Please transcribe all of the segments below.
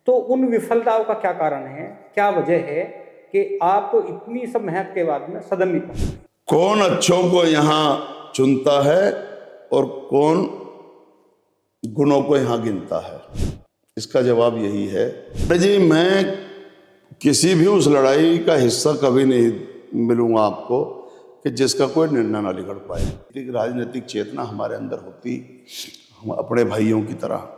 तो उन विफलताओं का क्या कारण है, क्या वजह है कि आप इतनी सब मेहनत के बाद में सदन नहीं पहुंचे? कौन अच्छों को यहाँ चुनता है और कौन गुणों को यहाँ गिनता है, इसका जवाब यही है। जी, मैं किसी भी उस लड़ाई का हिस्सा कभी नहीं मिलूंगा आपको कि जिसका कोई निर्णय ना बिगड़ पाए। एक राजनीतिक चेतना हमारे अंदर होती, हम अपने भाइयों की तरह।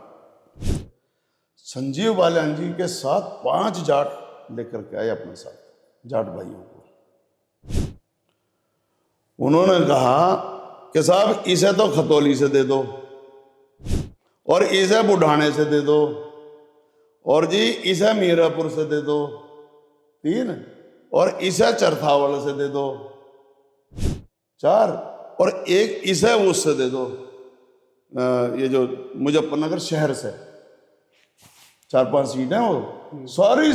संजीव बालियान जी के साथ 5 जाट लेकर के आए अपने साथ, जाट भाइयों को। उन्होंने कहा कि साहब इसे तो खतौली से दे दो, और इसे बुढ़ाने से दे दो, और जी इसे मीरापुर से दे दो 3, और इसे चरथावल से दे दो 4, और एक इसे उससे दे दो, ये जो मुजफ्फरनगर शहर से 4-5 सीट है वो सारी।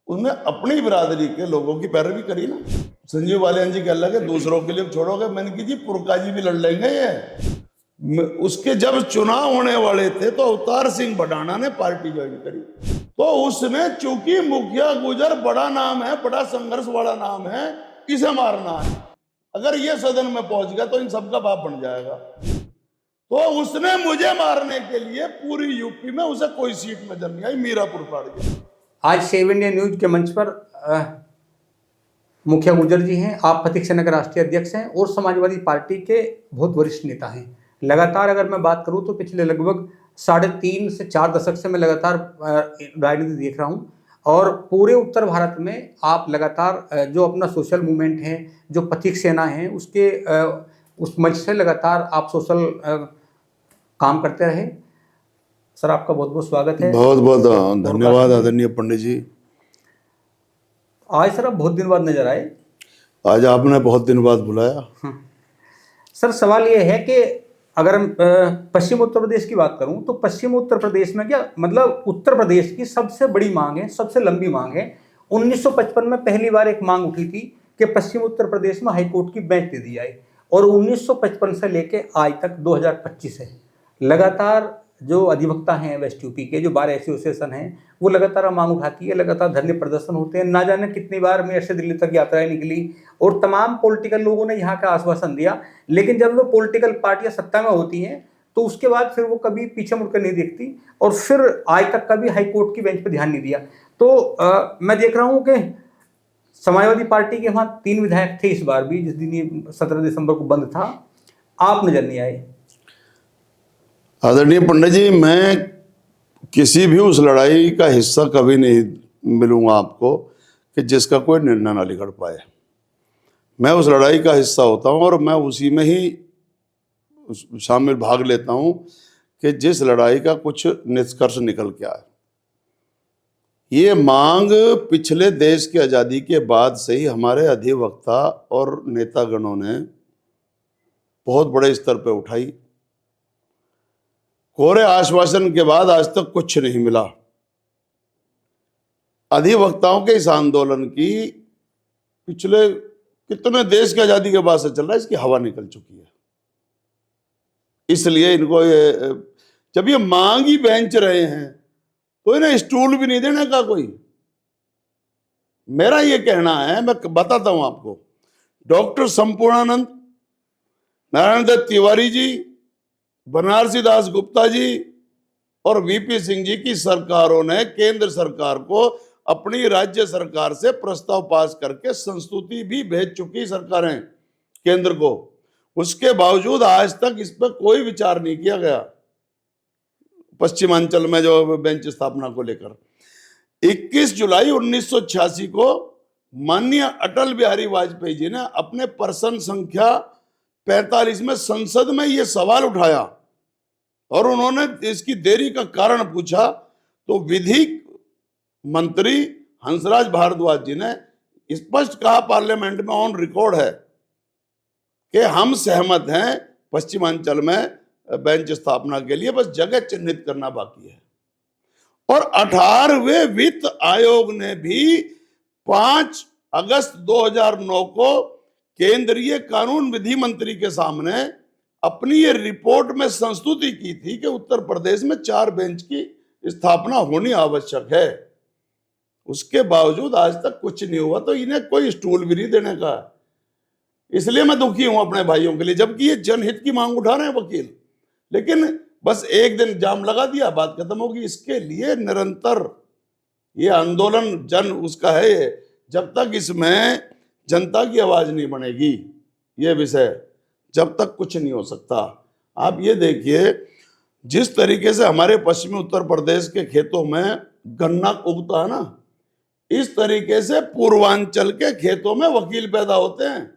उनने अपनी बिरादरी के लोगों की पैरवी करी ना। संजीव बालियान जी कह लगे दूसरों के लिए छोड़ोगे, मैंने की जी पुरका जी भी लड़ लेंगे ये। उसके जब चुनाव होने वाले थे तो अवतार सिंह बडाना ने पार्टी ज्वाइन करी, तो उसने चूंकि मुखिया गुजर बड़ा नाम है, बड़ा संघर्ष वाला नाम है, इसे मारना है, अगर ये सदन में पहुंच गया तो इन सबका बाप बन जाएगा। तो उसने मुझे मारने के लिए पूरी यूपी में उसे कोई सीट नजर नहीं आई, मीरापुर पड़ गया। आज सेव इंडिया न्यूज के मंच पर मुखिया गुर्जर जी हैं, आप प्रतीक सेना के राष्ट्रीय अध्यक्ष हैं और समाजवादी पार्टी के बहुत वरिष्ठ नेता हैं। लगातार अगर मैं बात करूं तो पिछले लगभग 3.5 से 4 दशक से मैं लगातार राजनीति देख रहा हूं, और पूरे उत्तर भारत में आप लगातार जो अपना सोशल मूवमेंट है, जो प्रतीक सेना है, उसके उस मंच से लगातार आप सोशल काम करते रहे। सर, आपका बहुत बहुत स्वागत है। बहुत बहुत धन्यवाद आदरणीय पंडित जी। आज सर आप बहुत दिन बाद नजर आए। आज आपने बहुत दिन बाद बुलाया। सर, सवाल ये है कि अगर हम पश्चिम उत्तर प्रदेश की बात करूं तो पश्चिम उत्तर प्रदेश में क्या मतलब उत्तर प्रदेश की सबसे बड़ी मांग है, सबसे लंबी मांग है। 1955 में पहली बार एक मांग उठी थी कि पश्चिम उत्तर प्रदेश में हाईकोर्ट की बेंच दे दी जाए, और 1955 से लेके आज तक 2025 है लगातार जो अधिवक्ता हैं वेस्ट यूपी के, जो बार एसोसिएशन हैं, वो लगातार मांग उठाती है, लगातार धरने प्रदर्शन होते हैं। ना जाने कितनी बार मेयर से दिल्ली तक यात्राएं निकली और तमाम पॉलिटिकल लोगों ने यहाँ का आश्वासन दिया, लेकिन जब वो पॉलिटिकल पार्टियां सत्ता में होती हैं तो उसके बाद फिर वो कभी पीछे मुड़कर नहीं देखती, और फिर आज तक कभी हाईकोर्ट की बेंच पर ध्यान नहीं दिया। तो मैं देख रहा हूँ कि समाजवादी पार्टी के वहाँ 3 विधायक थे इस बार भी, जिस दिन ये 17 दिसंबर को बंद था, आप नजर नहीं आए। आदरणीय पंडित जी, मैं किसी भी उस लड़ाई का हिस्सा कभी नहीं मिलूंगा आपको कि जिसका कोई निर्णय ना बिगड़ पाए। मैं उस लड़ाई का हिस्सा होता हूं और मैं उसी में ही शामिल भाग लेता हूं कि जिस लड़ाई का कुछ निष्कर्ष निकल के आए। ये मांग पिछले देश की आज़ादी के बाद से ही हमारे अधिवक्ता और नेतागणों ने बहुत बड़े स्तर पर उठाई। कोरे आश्वासन के बाद आज तक कुछ नहीं मिला। अधिवक्ताओं के इस आंदोलन की पिछले कितने देश की आजादी के बाद से चल रहा है, इसकी हवा निकल चुकी है। इसलिए इनको जब ये मांग ही बेंच रहे हैं तो इन्हें स्टूल भी नहीं देने का कोई। मेरा ये कहना है, मैं बताता हूं आपको, डॉक्टर संपूर्णानंद, नारायण दत्त तिवारी जी, बनारसी दास गुप्ता जी और वीपी सिंह जी की सरकारों ने केंद्र सरकार को अपनी राज्य सरकार से प्रस्ताव पास करके संस्तुति भी भेज चुकी सरकारें केंद्र को। उसके बावजूद आज तक इस पर कोई विचार नहीं किया गया। पश्चिमांचल में जो बेंच स्थापना को लेकर 21 जुलाई 1986 को माननीय अटल बिहारी वाजपेयी जी ने अपने प्रश्न संख्या 45 में संसद में यह सवाल उठाया और उन्होंने इसकी देरी का कारण पूछा, तो विधि मंत्री हंसराज भारद्वाज जी ने स्पष्ट कहा, पार्लियामेंट में ऑन रिकॉर्ड है कि हम सहमत हैं पश्चिमांचल में बेंच स्थापना के लिए, बस जगह चिन्हित करना बाकी है। और 18वें वित्त आयोग ने भी 5 अगस्त 2009 को केंद्रीय कानून विधि मंत्री के सामने अपनी ये रिपोर्ट में संस्तुति की थी कि उत्तर प्रदेश में 4 बेंच की स्थापना होनी आवश्यक है। उसके बावजूद आज तक कुछ नहीं हुआ, तो इन्हें कोई स्टूल भी नहीं देने का। इसलिए मैं दुखी हूं अपने भाइयों के लिए, जबकि ये जनहित की मांग उठा रहे हैं वकील, लेकिन बस एक दिन जाम लगा दिया, बात खत्म होगी। इसके लिए निरंतर ये आंदोलन जन उसका है ये, जब तक इसमें जनता की आवाज नहीं बनेगी ये विषय, जब तक कुछ नहीं हो सकता। आप ये देखिए, जिस तरीके से हमारे पश्चिमी उत्तर प्रदेश के खेतों में गन्ना उगता है ना, इस तरीके से पूर्वांचल के खेतों में वकील पैदा होते हैं।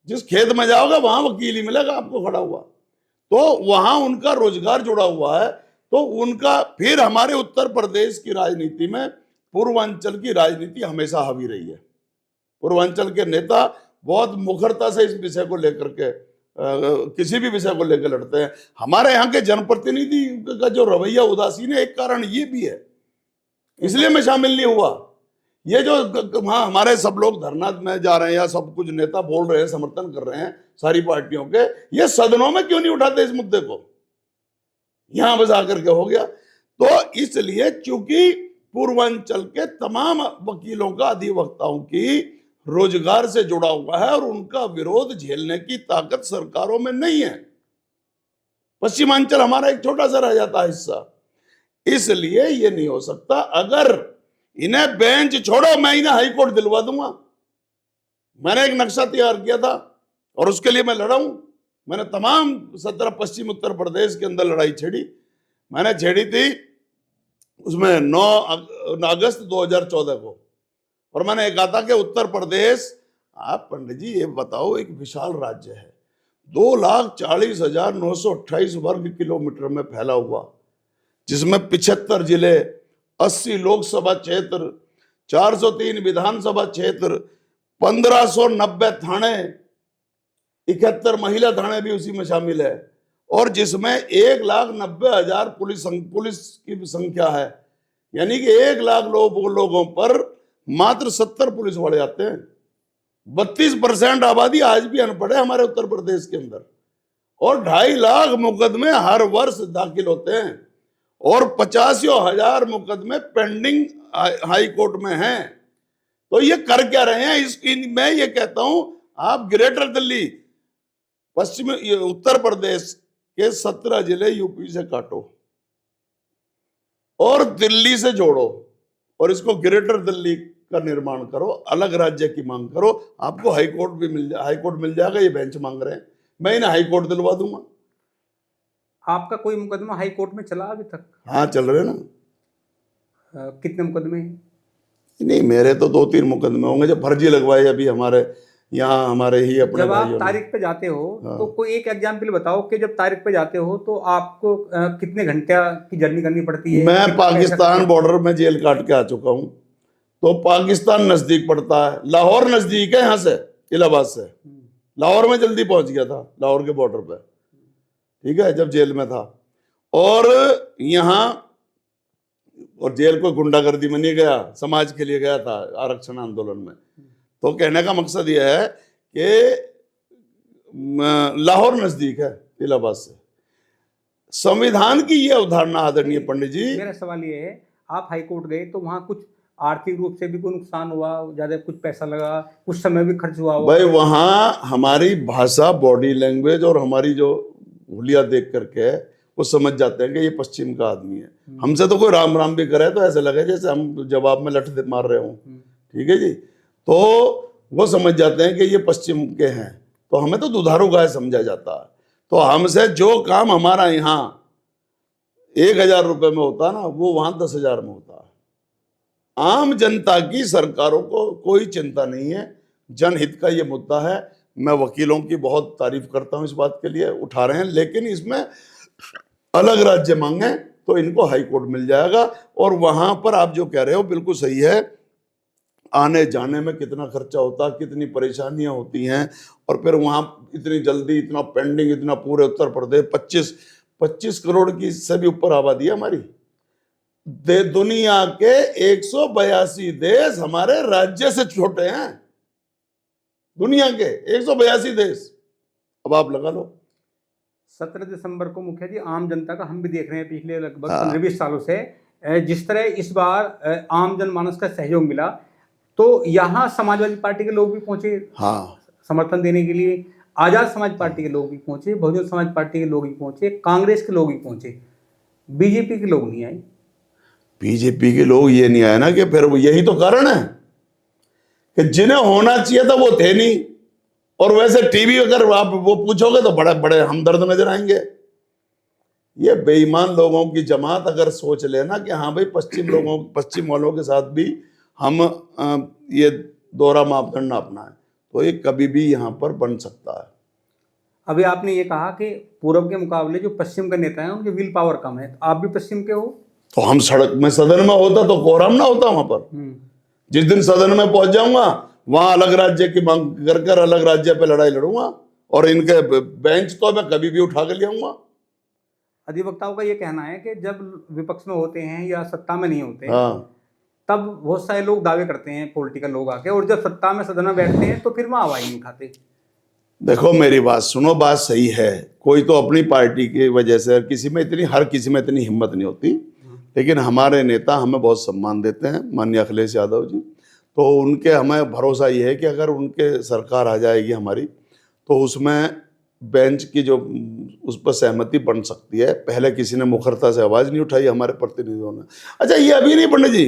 जिस खेत में जाओगे वहां वकील ही मिलेगा आपको खड़ा हुआ, तो वहां उनका रोजगार जुड़ा हुआ है। तो उनका फिर हमारे उत्तर प्रदेश की राजनीति में पूर्वांचल की राजनीति हमेशा हावी रही है। पूर्वांचल के नेता बहुत मुखरता से इस विषय को लेकर के किसी भी विषय को लेकर लड़ते हैं। हमारे यहाँ के जनप्रतिनिधि का जो रवैया उदासीन है, एक कारण ये भी है, इसलिए मैं शामिल नहीं हुआ। ये जो हाँ हमारे सब लोग धरना में जा रहे हैं या सब कुछ नेता बोल रहे हैं, समर्थन कर रहे हैं सारी पार्टियों के, ये सदनों में क्यों नहीं उठाते इस मुद्दे को? यहां बस आकर के हो गया। तो इसलिए चूंकि पूर्वांचल के तमाम वकीलों का, अधिवक्ताओं की रोजगार से जुड़ा हुआ है और उनका विरोध झेलने की ताकत सरकारों में नहीं है। पश्चिमांचल हमारा एक छोटा सा रह जाता है हिस्सा, इसलिए ये नहीं हो सकता। अगर इन्हें बेंच छोड़ो, मैं इन्हें हाई कोर्ट दिलवा दूंगा। मैंने एक नक्शा तैयार किया था और उसके लिए मैं लड़ा हूं। मैंने तमाम 17 पश्चिम उत्तर प्रदेश के अंदर लड़ाई छेड़ी। मैंने छेड़ी थी उसमें 9 अगस्त 2014 को, और मैंने कहा था कि उत्तर प्रदेश, आप पंडित जी ये बताओ, एक विशाल राज्य है, 2,40,928 वर्ग किलोमीटर में फैला हुआ, जिसमें 75 जिले, 80 लोकसभा क्षेत्र, 403 विधानसभा क्षेत्र, 1590 थाने, 71 महिला थाने भी उसी में शामिल है, और जिसमें 1,90,000 पुलिस की संख्या है। यानी कि 1 लाख लोगों पर मात्र 70 पुलिस वाले आते हैं। 32% आबादी आज भी अनपढ़ है हमारे उत्तर प्रदेश के अंदर, और 2.5 लाख मुकदमे हर वर्ष दाखिल होते हैं, और 85,000 मुकदमे पेंडिंग हाई कोर्ट में हैं। तो ये कर क्या रहे हैं? मैं ये कहता हूं, आप ग्रेटर दिल्ली, पश्चिम उत्तर प्रदेश के 17 जिले यूपी से काटो और दिल्ली से जोड़ो, और इसको ग्रेटर दिल्ली का निर्माण करो, अलग राज्य की मांग करो, आपको हाई कोर्ट भी हाई कोर्ट मिल जाएगा। ये बेंच मांग रहे हैं, मैं इन्हें हाई कोर्ट दिलवा दूंगा। आपका कोई मुकदमा हाई कोर्ट में चला अभी तक? हाँ चल रहे ना। कितने मुकदमे हैं? नहीं, मेरे तो 2-3 मुकदमे होंगे जो फर्जी लगवाए अभी हमारे यहाँ, हमारे ही अपने जब आप भाइयों ने। तारीख पे जाते हो हाँ। तो कोई एक एग्जाम्पल बताओ कि जब तारीख पे जाते हो तो आपको कितने घंटे की जर्नी करनी पड़ती है? मैं कितना पाकिस्तान पैसा- बॉर्डर में जेल काट के आ चुका हूँ, तो पाकिस्तान नजदीक पड़ता है, लाहौर नजदीक है यहाँ से, इलाहाबाद से। लाहौर में जल्दी पहुंच गया था, लाहौर के बॉर्डर पे, ठीक है, जब जेल में था। और यहाँ, और जेल को गुंडागर्दी में नहीं गया, समाज के लिए गया था, आरक्षण आंदोलन में। तो कहने का मकसद यह है कि लाहौर नजदीक है इलाहाबाद से। संविधान की यह अवधारणा आदरणीय पंडित जी। मेरा सवाल ये है, आप हाई कोर्ट गए तो वहाँ कुछ आर्थिक रूप से भी कोई नुकसान हुआ, ज्यादा कुछ पैसा लगा, कुछ समय भी खर्च हुआ? भाई वहाँ हमारी भाषा, बॉडी लैंग्वेज और हमारी जो हुलिया देख करके वो समझ जाते हैं कि ये पश्चिम का आदमी है। हमसे तो कोई राम राम भी करे तो ऐसे लगे जैसे हम जवाब में लठ मार रहे हों, ठीक है जी। तो वो समझ जाते हैं कि ये पश्चिम के हैं, तो हमें तो दुधारू गाय समझा जाता है। तो हमसे जो काम हमारा यहाँ 1,000 रुपए में होता ना, वो वहाँ 10,000 में होता है। आम जनता की सरकारों को कोई चिंता नहीं है, जनहित का ये मुद्दा है। मैं वकीलों की बहुत तारीफ करता हूँ इस बात के लिए, उठा रहे हैं, लेकिन इसमें अलग राज्य मांगे तो इनको हाई कोर्ट मिल जाएगा। और वहां पर आप जो कह रहे हो बिल्कुल सही है, आने जाने में कितना खर्चा होता है, कितनी परेशानियां होती हैं, और फिर वहां इतनी जल्दी, इतना पेंडिंग, इतना पूरे उत्तर प्रदेश 25 करोड़ की से भी ऊपर आबादी है हमारी। दुनिया के 182 देश हमारे राज्य से छोटे हैं, दुनिया के 182 देश। अब आप लगा लो। 17 दिसंबर को मुखिया जी आम जनता का हम भी देख रहे हैं पिछले लगभग हाँ। 15-20 सालों से जिस तरह इस बार आम जनमानस का सहयोग मिला, तो यहाँ समाजवादी पार्टी के लोग भी पहुंचे हाँ, समर्थन देने के लिए, आजाद समाज पार्टी के लोग भी पहुंचे, बहुजन समाज पार्टी के लोग भी पहुंचे, कांग्रेस के लोग भी पहुंचे, बीजेपी के लोग नहीं आए। बीजेपी के लोग ये नहीं आए ना कि फिर यही तो कारण है कि जिन्हें होना चाहिए था वो थे नहीं। और वैसे टीवी अगर आप वो पूछोगे तो बड़े बड़े हमदर्द नजर आएंगे। ये बेईमान लोगों की जमात अगर सोच लेना कि हाँ भाई पश्चिम वालों के साथ भी हम ये दोहरा मापदंड ना अपनाएं, तो ये कभी भी यहाँ पर बन सकता है। अभी आपने ये कहा कि पूर्व के मुकाबले जो पश्चिम के नेता हैं उनकी विल पावर कम है, तो आप भी पश्चिम के हो। तो हम सड़क में सदन में होता तो कोहराम ना होता वहां पर। जिस दिन सदन में पहुंच जाऊंगा वहां अलग राज्य की मांग कर अलग राज्य पे लड़ाई लड़ूंगा, और इनके बेंच तो मैं कभी भी उठा कर ले आऊंगा। अधिवक्ताओं का ये कहना है कि जब विपक्ष में होते हैं या सत्ता में नहीं होते, हाँ, तब बहुत सारे लोग दावे करते हैं पॉलिटिकल लोग आके, और जब सत्ता में सदन में बैठते हैं तो फिर वहां हवा ही नहीं खाते। देखो मेरी बात सुनो, बात सही है। कोई तो अपनी पार्टी की वजह से हर किसी में इतनी हिम्मत नहीं होती, लेकिन हमारे नेता हमें बहुत सम्मान देते हैं, माननीय अखिलेश यादव जी। तो उनके हमें भरोसा ये है कि अगर उनके सरकार आ जाएगी हमारी, तो उसमें बेंच की जो उस पर सहमति बन सकती है। पहले किसी ने मुखरता से आवाज नहीं उठाई हमारे प्रतिनिधियों ने। अच्छा, ये अभी नहीं पंडित जी,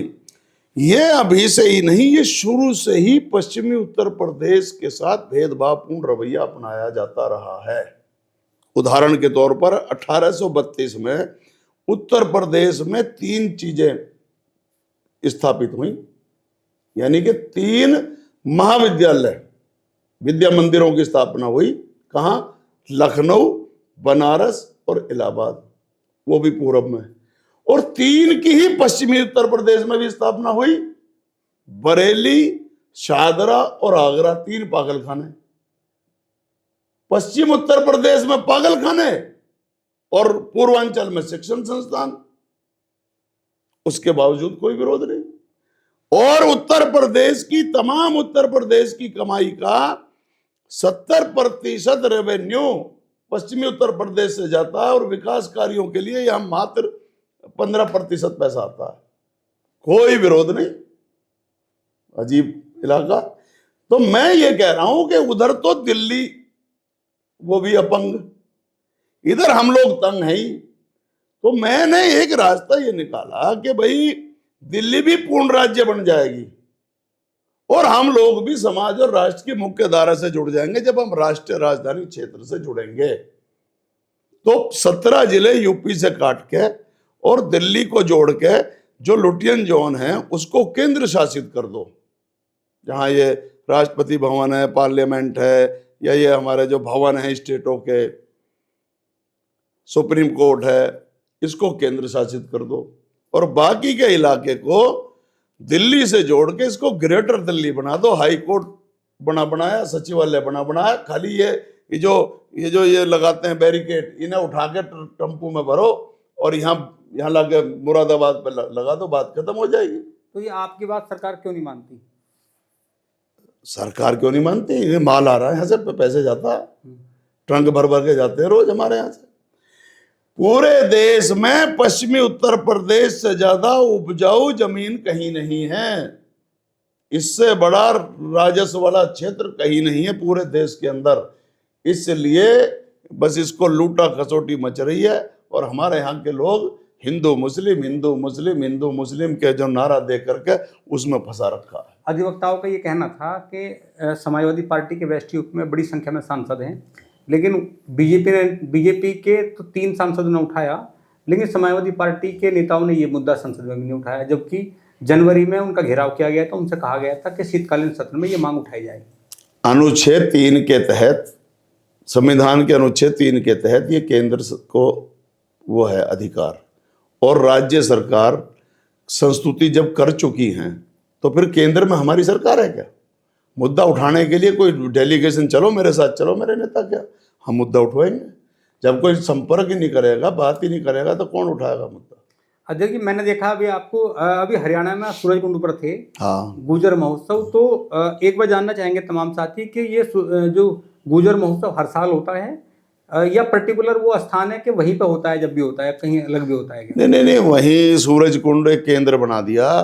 ये अभी से ही नहीं, ये शुरू से ही पश्चिमी उत्तर प्रदेश के साथ भेदभावपूर्ण रवैया अपनाया जाता रहा है। उदाहरण के तौर पर 1832 में उत्तर प्रदेश में 3 चीजें स्थापित हुई, यानी कि 3 महाविद्यालय विद्या मंदिरों की स्थापना हुई। कहाँ? लखनऊ, बनारस और इलाहाबाद, वो भी पूर्व में। और 3 की ही पश्चिमी उत्तर प्रदेश में भी स्थापना हुई, बरेली, शादरा और आगरा, 3 पागलखाने। पश्चिम उत्तर प्रदेश में पागलखाने और पूर्वांचल में शिक्षण संस्थान, उसके बावजूद कोई विरोध नहीं। और उत्तर प्रदेश की कमाई का 70% रेवेन्यू पश्चिमी उत्तर प्रदेश से जाता है, और विकास कार्यों के लिए यहां मात्र 15% पैसा आता है। कोई विरोध नहीं, अजीब इलाका। तो मैं ये कह रहा हूं कि उधर तो दिल्ली वो भी अपंग, इधर हम लोग तंग हैं ही। तो मैंने एक रास्ता ये निकाला कि भाई दिल्ली भी पूर्ण राज्य बन जाएगी और हम लोग भी समाज और राष्ट्र की मुख्य धारा से जुड़ जाएंगे। जब हम राष्ट्रीय राजधानी क्षेत्र से जुड़ेंगे तो 17 जिले यूपी से काट के और दिल्ली को जोड़ के जो लुटियन जोन है उसको केंद्र शासित कर दो, जहां ये राष्ट्रपति भवन है, पार्लियामेंट है, या ये हमारे जो भवन है स्टेटों के, सुप्रीम कोर्ट है, इसको केंद्र शासित कर दो। और बाकी के इलाके को दिल्ली से जोड़ के इसको ग्रेटर दिल्ली बना दो। हाई कोर्ट बनाया, सचिवालय बनाया। खाली ये जो लगाते हैं बैरिकेड, इन्हें उठा के टेम्पू में भरो और यहाँ लाके मुरादाबाद पे लगा दो, बात खत्म हो जाएगी। तो ये आपकी बात सरकार क्यों नहीं मानती? सरकार क्यों नहीं मानती? ये माल आ रहा है यहाँ से, पैसे जाता है, ट्रंक भर के जाते हैं रोज हमारे यहाँ से। पूरे देश में पश्चिमी उत्तर प्रदेश से ज्यादा उपजाऊ जमीन कहीं नहीं है, इससे बड़ा राजस्व वाला क्षेत्र कहीं नहीं है पूरे देश के अंदर। इसलिए बस इसको लूटा खसोटी मच रही है, और हमारे यहाँ के लोग हिंदू मुस्लिम के जो नारा दे करके उसमें फंसा रखा है। अधिवक्ताओं का ये कहना था कि समाजवादी पार्टी के वेस्ट यूपी में बड़ी संख्या में सांसद हैं, लेकिन बीजेपी के तो 3 सांसदों ने उठाया, लेकिन समाजवादी पार्टी के नेताओं ने ये मुद्दा संसद में भी नहीं उठाया, जबकि जनवरी में उनका घेराव किया गया था। उनसे कहा गया था कि शीतकालीन सत्र में ये मांग उठाई जाएगी। अनुच्छेद 3 के तहत, संविधान के अनुच्छेद 3 के तहत ये केंद्र को वो है अधिकार, और राज्य सरकार संस्तुति जब कर चुकी हैं तो फिर केंद्र में हमारी सरकार है क्या? मुद्दा उठाने के लिए कोई डेलीगेशन, चलो मेरे साथ, चलो मेरे नेता, क्या हम मुद्दा उठवाएंगे? जब कोई संपर्क ही नहीं करेगा, बात ही नहीं करेगा, तो कौन उठाएगा मुद्दा? अजय जी, मैंने देखा अभी हरियाणा में सूरजकुंड पर थे, हाँ, गुजर महोत्सव। तो एक बार जानना चाहेंगे तमाम साथी कि ये जो गुजर महोत्सव हर साल होता है या पर्टिकुलर वो स्थान है कि वहीं पे होता है जब भी होता है, कहीं अलग भी होता है क्या? नहीं नहीं नहीं, वहीं सूरज कुंड एक केंद्र बना दिया,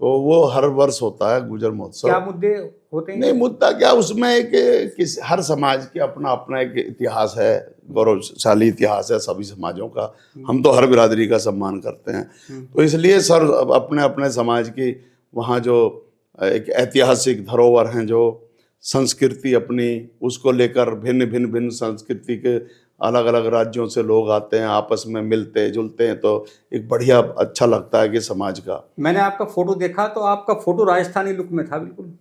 तो वो हर वर्ष होता है गुजर महोत्सव। क्या मुद्दे होते हैं? नहीं, मुद्दा क्या, उसमें एक हर समाज के अपना अपना एक इतिहास है, गौरवशाली इतिहास है सभी समाजों का। हम तो हर बिरादरी का सम्मान करते हैं, तो इसलिए सर अपने अपने समाज की वहाँ जो एक ऐतिहासिक धरोहर हैं, जो संस्कृति अपनी, उसको लेकर भिन्न भिन्न भिन्न संस्कृति के अलग अलग राज्यों से लोग आते हैं, आपस में मिलते जुलते हैं, तो एक बढ़िया अच्छा लगता है कि समाज का। मैंने आपका फोटो देखा तो आपका फोटो राजस्थानी लुक में था बिल्कुल।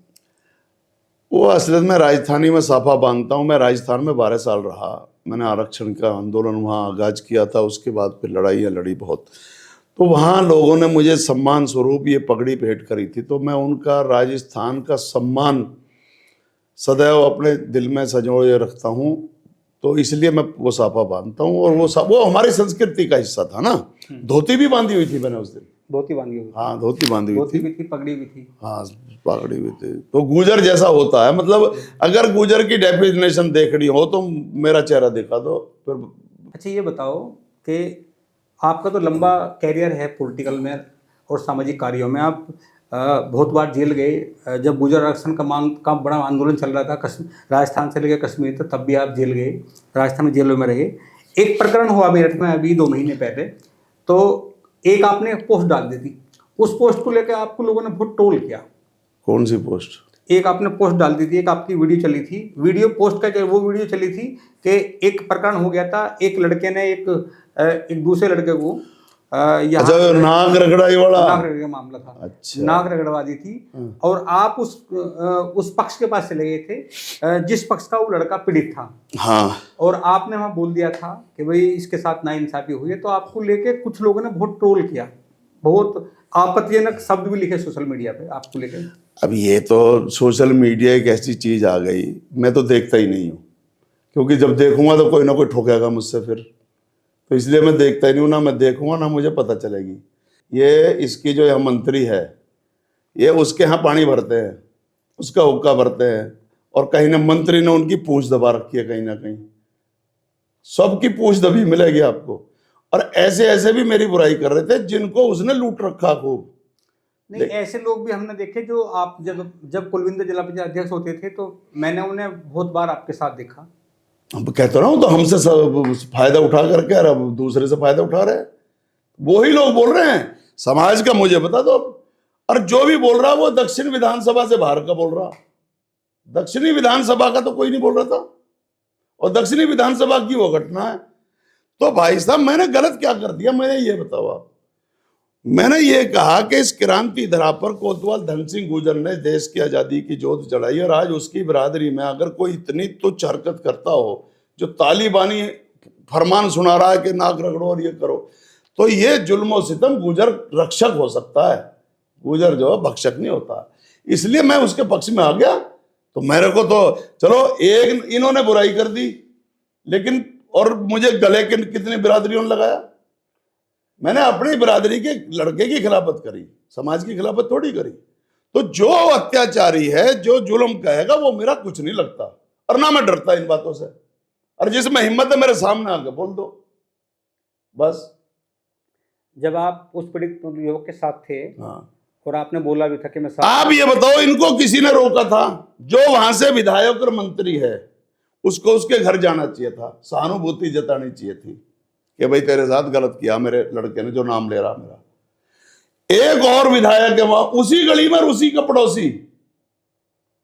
वो असलियत में राजस्थानी में साफा बांधता हूँ। मैं राजस्थान में 12 साल रहा। मैंने आरक्षण का आंदोलन वहाँ आगाज किया था, उसके बाद फिर लड़ाइयाँ लड़ी बहुत। तो वहाँ लोगों ने मुझे सम्मान स्वरूप ये पगड़ी भेंट करी थी, तो मैं उनका राजस्थान का सम्मान सदैव अपने दिल में संजोए रखता हूँ। तो इसलिए मैं वो साफा बांधता हूँ, और वो हमारी संस्कृति का हिस्सा था ना। धोती भी बांधी हुई थी मैंने उस दिन। धोती बांधी हुई? हाँ, धोती बांधी हुई धोती थी, भी थी, पगड़ी भी थी। हाँ पगड़ी भी थी। तो गुजर जैसा होता है, मतलब अगर गुजर की डेफिनेशन देखनी हो तो मेरा चेहरा दिखा दो फिर। अच्छा ये बताओ कि आपका तो लंबा कैरियर है पॉलिटिकल में और सामाजिक कार्यों में। आप बहुत बार जेल गए। जब गुजर आरक्षण का मांग का बड़ा आंदोलन चल रहा था राजस्थान से लेकर कश्मीर तक, तब भी आप जेल गए, राजस्थान जेलों में रहे। एक प्रकरण हुआ मेरठ में अभी 2 महीने पहले, तो एक आपने पोस्ट डाल दी थी। उस पोस्ट को लेकर आपको लोगों ने बहुत ट्रोल किया। कौन सी पोस्ट? एक आपने पोस्ट डाल दी थी, एक आपकी वीडियो चली थी। वीडियो पोस्ट का वो वीडियो चली थी कि एक प्रकरण हो गया था, एक लड़के ने एक दूसरे लड़के को अच्छा, नाक रगड़ाई वाला? नाक रगड़ का मामला था। अच्छा। नाक रगड़वा दी थी, और आप उस पक्ष के पास चले गए थे जिस पक्ष का वो लड़का पीड़ित था। हाँ। और आपने वहां बोल दिया था कि भाई इसके साथ नाइंसाफी हुई है। तो आपको लेके कुछ लोगों ने बहुत ट्रोल किया, बहुत आपत्तिजनक शब्द भी लिखे सोशल मीडिया पे आपको लेके। अब ये तो सोशल मीडिया एक ऐसी चीज आ गई, मैं तो देखता ही नहीं हूँ, क्योंकि जब देखूंगा तो कोई ना कोई ठोकेगा मुझसे फिर, तो इसलिए मैं देखता ही नहीं हूँ। ना मैं देखूंगा ना मुझे पता चलेगी। ये इसकी जो यह मंत्री है, ये उसके यहाँ पानी भरते हैं, उसका हुक्का भरते हैं, और कहीं ना मंत्री ने उनकी पूंछ दबा रखी है, कहीं ना कहीं सबकी पूंछ दबी मिलेगी आपको। और ऐसे ऐसे भी मेरी बुराई कर रहे थे जिनको उसने लूट रखा खूब। नहीं, ऐसे लोग भी हमने देखे जो आप जब कुलविंदर जिला पंचायत अध्यक्ष होते थे तो मैंने उन्हें बहुत बार आपके साथ देखा। अब कहता रहा हूँ, तो हमसे सब फायदा उठा करके और अब दूसरे से फायदा उठा रहे हैं। वही लोग बोल रहे हैं समाज का, मुझे बता दो। और जो भी बोल रहा वो दक्षिण विधानसभा से बाहर का बोल रहा, दक्षिणी विधानसभा का तो कोई नहीं बोल रहा था, और दक्षिणी विधानसभा की वो घटना है। तो भाई साहब, मैंने गलत क्या कर दिया? मैंने ये बताओ आप। मैंने ये कहा कि इस क्रांति धरा पर कोतवाल धन सिंह गुर्जर ने देश की आज़ादी की जोत जलाई, और आज उसकी बिरादरी में अगर कोई इतनी तुच्छ हरकत करता हो, जो तालिबानी फरमान सुना रहा है कि नाक रगड़ो और ये करो, तो ये जुल्म और सितम गुजर रक्षक हो सकता है, गुजर जो भक्षक नहीं होता। इसलिए मैं उसके पक्ष में आ गया। तो मेरे को तो चलो एक इन्होंने बुराई कर दी, लेकिन और मुझे गले के कितनी बिरादरियों ने लगाया। मैंने अपनी बिरादरी के लड़के की खिलाफत करी, समाज की खिलाफत थोड़ी करी। तो जो अत्याचारी है, जो जुल्म कहेगा, वो मेरा कुछ नहीं लगता, और ना मैं डरता इन बातों से। और जिसमें हिम्मत है मेरे सामने आके बोल दो, बस। जब आप उस पीड़ित युवक के साथ थे, हाँ, और आपने बोला भी था कि मैं साथ, आप ये बताओ, इनको किसी ने रोका था? जो वहां से विधायक और मंत्री है, उसको उसके घर जाना चाहिए था, सहानुभूति जतानी चाहिए थी कि भाई तेरे साथ गलत किया मेरे लड़के ने, जो नाम ले रहा मेरा। एक और विधायक है वहां उसी गली में, उसी का पड़ोसी,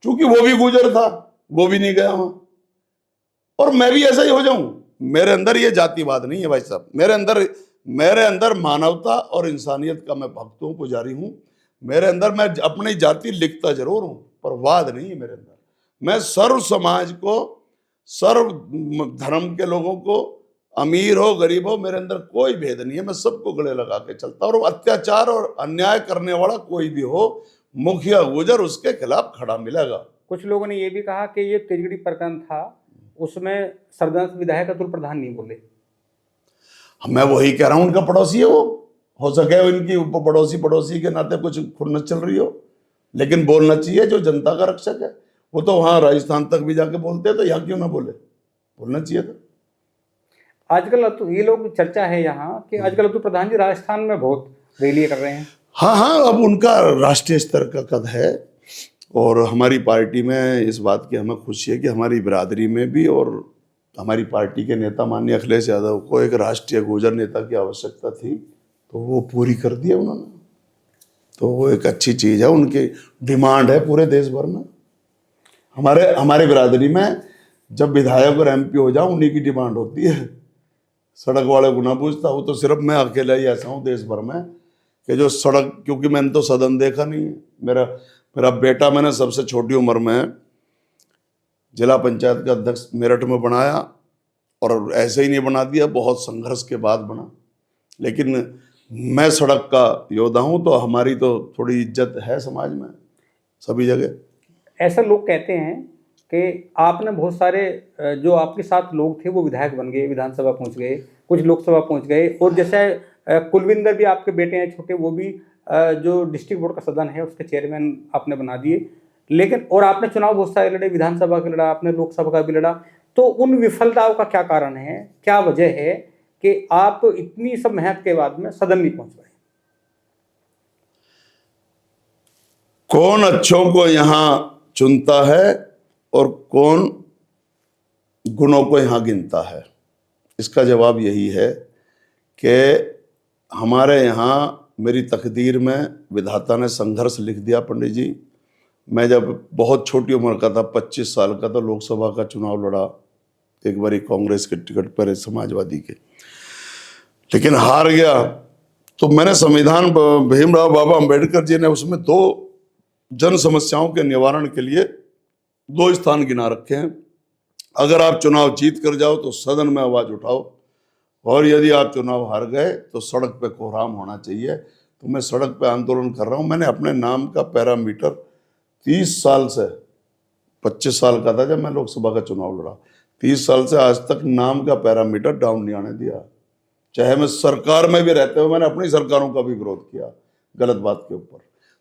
चूंकि वो भी गुजर था, वो भी नहीं गया वहां। और मैं भी ऐसा ही हो जाऊं? मेरे अंदर ये जातिवाद नहीं है भाई साहब। मेरे अंदर मानवता और इंसानियत का मैं भक्त हूं, पुजारी हूं। मेरे अंदर मैं अपनी जाति लिखता जरूर हूं, पर वाद नहीं है मेरे अंदर। मैं सर्व समाज को, सर्व धर्म के लोगों को, अमीर हो गरीब हो, मेरे अंदर कोई भेद नहीं है। मैं सबको गले लगा के चलता हूं, और अत्याचार और अन्याय करने वाला कोई भी हो, मुखिया गुजर, उसके खिलाफ खड़ा मिलेगा। कुछ लोगों ने ये भी कहा कि ये तेजगढ़ी प्रकरण था, उसमें सर्वजन विधायक अतुल प्रधान नहीं बोले। मैं वही कह रहा हूं, उनका पड़ोसी है वो। हो सके इनकी पड़ोसी के नाते कुछ खुन्नस चल रही हो, लेकिन बोलना चाहिए। जो जनता का रक्षक है, वो तो वहां राजस्थान तक भी जाके बोलते हैं, तो यहाँ क्यों ना बोले? बोलना चाहिए था। आजकल तो ये लोग चर्चा है यहाँ कि आजकल तो प्रधान जी राजस्थान में बहुत रैली कर रहे हैं। हाँ हाँ, अब उनका राष्ट्रीय स्तर का कद है और हमारी पार्टी में इस बात की हमें खुशी है कि हमारी बिरादरी में भी और हमारी पार्टी के नेता माननीय अखिलेश यादव को एक राष्ट्रीय गोचर नेता की आवश्यकता थी, तो वो पूरी कर दी है उन्होंने। तो वो एक अच्छी चीज़ है, उनकी डिमांड है पूरे देश भर में। हमारे बिरादरी में जब विधायक और एमपी हो जाओ उन्हीं की डिमांड होती है, सड़क वाले को ना पूछता। वो तो सिर्फ मैं अकेला ही ऐसा हूँ देश भर में कि जो सड़क, क्योंकि मैंने तो सदन देखा नहीं है। मेरा बेटा मैंने सबसे छोटी उम्र में जिला पंचायत का अध्यक्ष मेरठ में बनाया और ऐसे ही नहीं बना दिया, बहुत संघर्ष के बाद बना। लेकिन मैं सड़क का योद्धा हूँ, तो हमारी तो थोड़ी इज्जत है समाज में सभी जगह। ऐसा लोग कहते हैं कि आपने बहुत सारे जो आपके साथ लोग थे वो विधायक बन गए, विधानसभा पहुंच गए, कुछ लोकसभा पहुंच गए, और जैसे कुलविंदर भी आपके बेटे हैं छोटे, वो भी जो डिस्ट्रिक्ट बोर्ड का सदन है उसके चेयरमैन आपने बना दिए। लेकिन और आपने चुनाव बहुत सारे लड़े, विधानसभा का लड़ा आपने, लोकसभा का भी लड़ा। तो उन विफलताओं का क्या कारण है, क्या वजह है कि आप इतनी सब मेहनत के बाद में सदन नहीं पहुंच पाए? कौन अच्छों को यहाँ चुनता है और कौन गुणों को यहाँ गिनता है, इसका जवाब यही है कि हमारे यहाँ मेरी तकदीर में विधाता ने संघर्ष लिख दिया। पंडित जी, मैं जब बहुत छोटी उम्र का था, 25 साल का, तो लोकसभा का चुनाव लड़ा एक बारी कांग्रेस के टिकट पर, समाजवादी के, लेकिन हार गया। तो मैंने संविधान, भीमराव बाबा अंबेडकर जी ने उसमें 2 जन समस्याओं के निवारण के लिए 2 स्थान गिना रखे हैं। अगर आप चुनाव जीत कर जाओ तो सदन में आवाज उठाओ, और यदि आप चुनाव हार गए तो सड़क पे कोहराम होना चाहिए। तो मैं सड़क पे आंदोलन कर रहा हूं। मैंने अपने नाम का पैरामीटर 30 साल से, 25 साल का था जब मैं लोकसभा का चुनाव लड़ा, 30 साल से आज तक नाम का पैरामीटर डाउन नहीं आने दिया। चाहे मैं सरकार में भी रहते हुए मैंने अपनी सरकारों का भी विरोध किया गलत बात के ऊपर।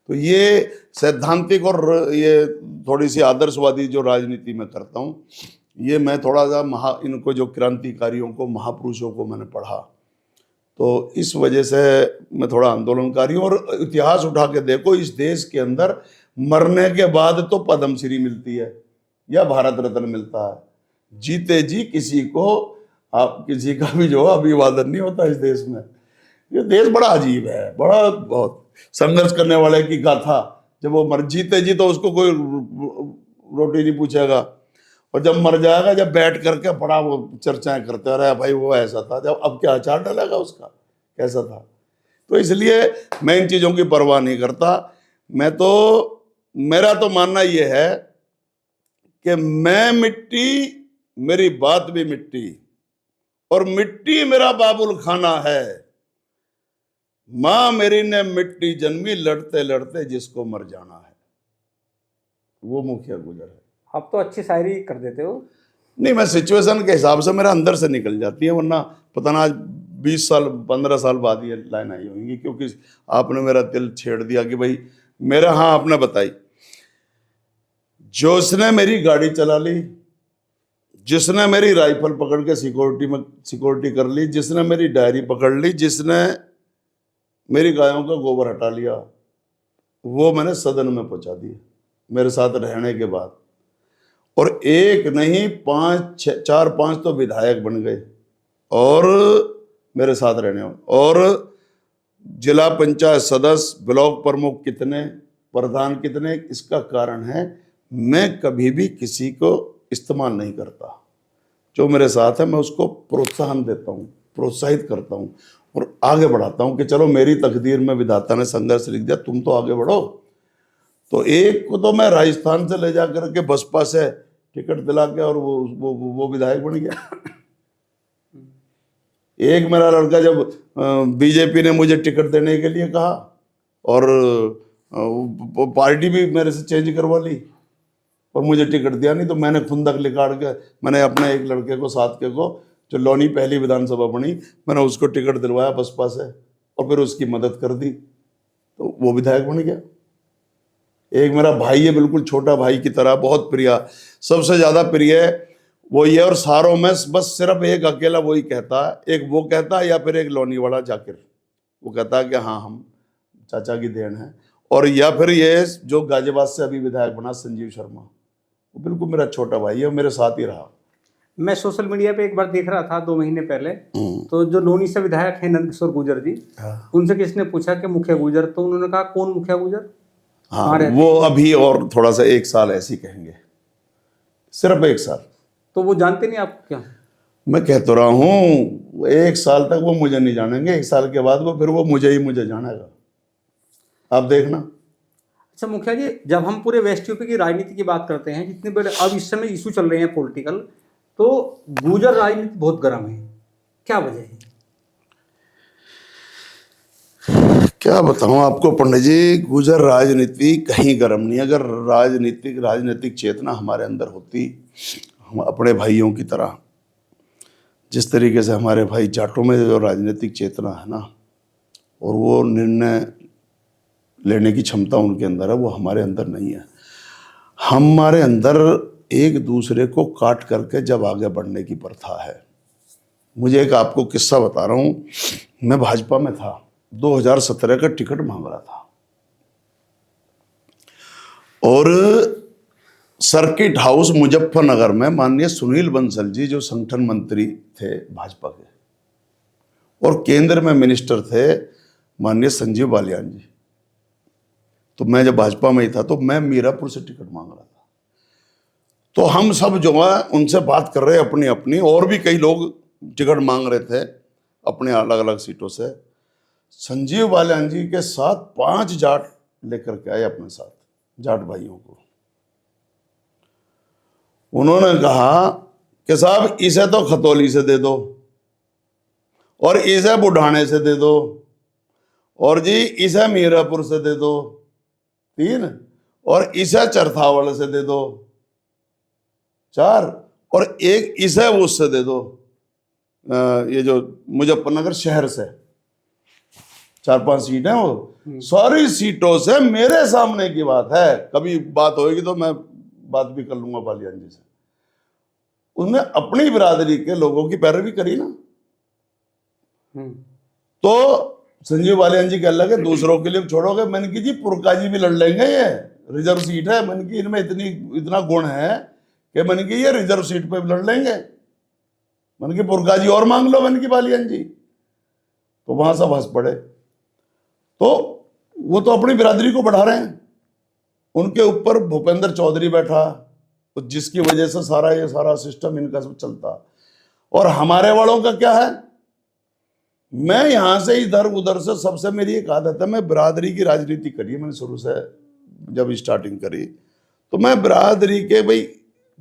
तो ये सैद्धांतिक और ये थोड़ी सी आदर्शवादी जो राजनीति में करता हूँ, ये मैं थोड़ा सा इनको जो क्रांतिकारियों को, महापुरुषों को मैंने पढ़ा, तो इस वजह से मैं थोड़ा आंदोलनकारी हूँ। और इतिहास उठा के देखो, इस देश के अंदर मरने के बाद तो पद्मश्री मिलती है या भारत रत्न मिलता है, जीते जी किसी का भी जो अभिवादन नहीं होता इस देश में। ये देश बड़ा अजीब है, बड़ा बहुत संघर्ष करने वाले की गाथा। जब वो जीते जी तो उसको कोई रोटी नहीं पूछेगा, और जब मर जाएगा, जब बैठ करके बड़ा वो चर्चाएं करते रहे, भाई वो ऐसा था, जब अब क्या अचार डालेगा उसका, कैसा था। तो इसलिए मैं इन चीज़ों की परवाह नहीं करता। मेरा तो मानना ये है कि मैं मिट्टी, मेरी बात भी मिट्टी, और मिट्टी मेरा बाबुल खाना है। मां मेरी ने मिट्टी जन्मी, लड़ते लड़ते जिसको मर जाना है। वो मुखिया गुजर है। आप तो अच्छी शायरी कर देते हो। नहीं, मैं सिचुएशन के हिसाब से मेरा अंदर से निकल जाती है, वरना पता ना आज 20 साल 15 साल बाद ये लाइन आई होंगी, क्योंकि आपने मेरा दिल छेड़ दिया कि भाई मेरा, हाँ आपने बताई, जिसने मेरी गाड़ी चला ली, जिसने मेरी राइफल पकड़ के सिक्योरिटी कर ली, जिसने मेरी डायरी पकड़ ली, जिसने मेरी गायों का गोबर हटा लिया, वो मैंने सदन में पहुंचा दिया मेरे साथ रहने के बाद। और एक नहीं 4-5 तो विधायक बन गए और मेरे साथ रहने, और जिला पंचायत सदस्य, ब्लॉक प्रमुख कितने, प्रधान कितने। इसका कारण है मैं कभी भी किसी को इस्तेमाल नहीं करता। जो मेरे साथ है मैं उसको प्रोत्साहन देता हूँ, प्रोत्साहित करता हूँ और आगे बढ़ाता हूँ कि चलो मेरी तकदीर में विधाता ने संघर्ष लिख दिया, तुम तो आगे बढ़ो। तो एक को तो मैं राजस्थान से ले जा करके बसपा से टिकट दिला के और वो विधायक बन गया। एक मेरा लड़का जब बीजेपी ने मुझे टिकट देने के लिए कहा और पार्टी भी मेरे से चेंज करवा ली और मुझे टिकट दिया नहीं, तो मैंने खुंदक निकाल के मैंने अपने एक लड़के को, साथ के को, जो लोनी पहली विधानसभा बनी, मैंने उसको टिकट दिलवाया बसपा से और फिर उसकी मदद कर दी, तो वो विधायक बन गया। एक मेरा भाई है, बिल्कुल छोटा भाई की तरह, बहुत प्रिय, सबसे ज़्यादा प्रिय है। वो ये, और सारों में बस सिर्फ एक अकेला वही कहता है, एक वो कहता है या फिर एक लोनी वाला जाकिर, वो कहता है कि हाँ हम चाचा की देन है। और या फिर ये जो गाजियाबाद से अभी विधायक बना संजीव शर्मा, वो बिल्कुल मेरा छोटा भाई है, मेरे साथ ही रहा। मैं सोशल मीडिया पे एक बार देख रहा था 2 महीने पहले, तो जो लोनी से विधायक है नंदकिशोर गुर्जर जी, उनसे किसने पूछा कि मुखिया गुर्जर, तो उन्होंने कहा कौन मुखिया गुर्जर। हाँ, वो अभी और थोड़ा सा 1 साल ऐसे ही कहेंगे, सिर्फ 1 साल। तो वो जानते नहीं आपको क्या? मैं कह तो रहा हूँ 1 साल तक वो मुझे नहीं जानेंगे, 1 साल के बाद वो फिर वो मुझे जानेगा, आप देखना। अच्छा मुखिया जी, जब हम पूरे वेस्ट यूपी की राजनीति की बात करते हैं, जितने बड़े अब इस समय इशू चल रहे हैं पॉलिटिकल, तो गुर्जर राजनीति बहुत गर्म है, क्या वजह है? क्या बताऊं आपको पंडित जी, गुर्जर राजनीति कहीं गर्म नहीं। अगर राजनीतिक चेतना हमारे अंदर होती, हम अपने भाइयों की तरह, जिस तरीके से हमारे भाई जाटों में जो राजनीतिक चेतना है ना, और वो निर्णय लेने की क्षमता उनके अंदर है, वो हमारे अंदर नहीं है। हमारे अंदर एक दूसरे को काट करके जब आगे बढ़ने की प्रथा है। मुझे एक आपको किस्सा बता रहा हूँ। मैं भाजपा में था, 2017 का टिकट मांग रहा था, और सर्किट हाउस मुजफ्फरनगर में माननीय सुनील बंसल जी जो संगठन मंत्री थे भाजपा के, और केंद्र में मिनिस्टर थे माननीय संजीव बालियान जी। तो मैं जब भाजपा में ही था, तो मैं मीरापुर से टिकट मांग रहा था। तो हम सब जो है उनसे बात कर रहे अपनी अपनी, और भी कई लोग टिकट मांग रहे थे अपने अलग अलग सीटों से। संजीव बालियान जी के साथ 5 जाट लेकर के आए अपने साथ, जाट भाइयों को। उन्होंने कहा कि साहब इसे तो खतौली से दे दो, और इसे बुढ़ाने से दे दो, और जी इसे मीरापुर से दे दो 3, और इसे चरथावल से दे दो 4, और एक इसे उससे दे दो, ये जो मुजफ्फरनगर शहर से 4-5 सीट है, वो सारी सीटों से मेरे सामने की बात है। कभी बात होगी तो मैं बात भी कर लूंगा बालियान जी से। उसने अपनी बिरादरी के लोगों की पैरवी करी ना। तो संजीव बालियान जी कह लगे दूसरों के लिए छोड़ोगे। मैंने की जी पुरका जी भी लड़ लेंगे, ये रिजर्व सीट है। मैंने की इनमें इतना गुण है कि मैंने की ये रिजर्व सीट पे भी लड़ लेंगे। मैंने की पुरका जी और मांग लो, मैंने की बालियान जी। तो वहां सब हंस पड़े। तो वो तो अपनी बिरादरी को बढ़ा रहे हैं। उनके ऊपर भूपेंद्र चौधरी बैठा, तो जिसकी वजह से ये सारा सिस्टम इनका सब चलता। और हमारे वालों का क्या है, मैं यहां से इधर उधर से सबसे, मेरी एक आदत है, मैं बिरादरी की राजनीति करी है मैंने शुरू से। जब स्टार्टिंग करी तो मैं बिरादरी के भाई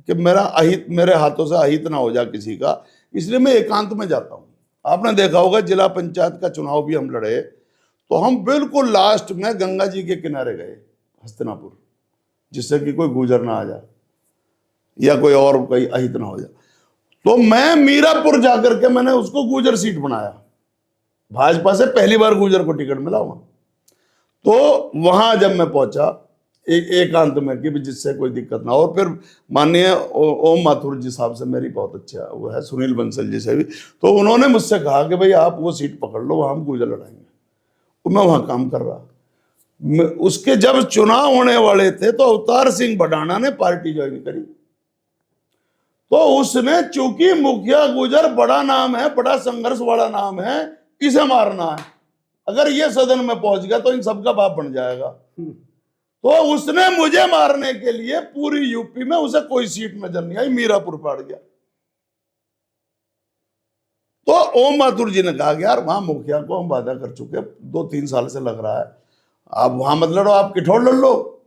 कि मेरे हाथों से अहित ना हो जाए किसी का, इसलिए मैं एकांत में जाता हूं। आपने देखा होगा जिला पंचायत का चुनाव भी हम लड़े, तो हम बिल्कुल लास्ट में गंगा जी के किनारे गए हस्तिनापुर, जिससे कि कोई गुजर ना आ जाए या कोई और कोई अहित ना हो जाए। तो मैं मीरापुर जाकर के मैंने उसको गुजर सीट बनाया। भाजपा से पहली बार गुजर को टिकट मिला वहां। तो वहां जब मैं पहुंचा एकांत में कि जिससे कोई दिक्कत ना हो, और फिर माननीय ओम माथुर जी साहब से मेरी बहुत अच्छा वो है, सुनील बंसल जी से भी। तो उन्होंने मुझसे कहा कि भाई आप वो सीट पकड़ लो, वहां हम गुजर लड़ाएंगे। तो मैं वहां काम कर रहा। उसके जब चुनाव होने वाले थे तो अवतार सिंह भडाना ने पार्टी ज्वाइन करी। तो उसने, चूंकि मुखिया गुजर बड़ा नाम है, बड़ा संघर्ष वाला नाम है, इसे मारना है, अगर ये सदन में पहुंच गया तो इन सबका बाप बन जाएगा। तो उसने मुझे मारने के लिए पूरी यूपी में उसे कोई सीट नजर नहीं आई, मीरापुर पड़ गया। तो ओम माथुर जी ने कहा कि यार वहां मुखिया को हम वादा कर चुके, 2-3 साल से लग रहा है, आप वहां मत लड़ो, आप किठौर लड़ लो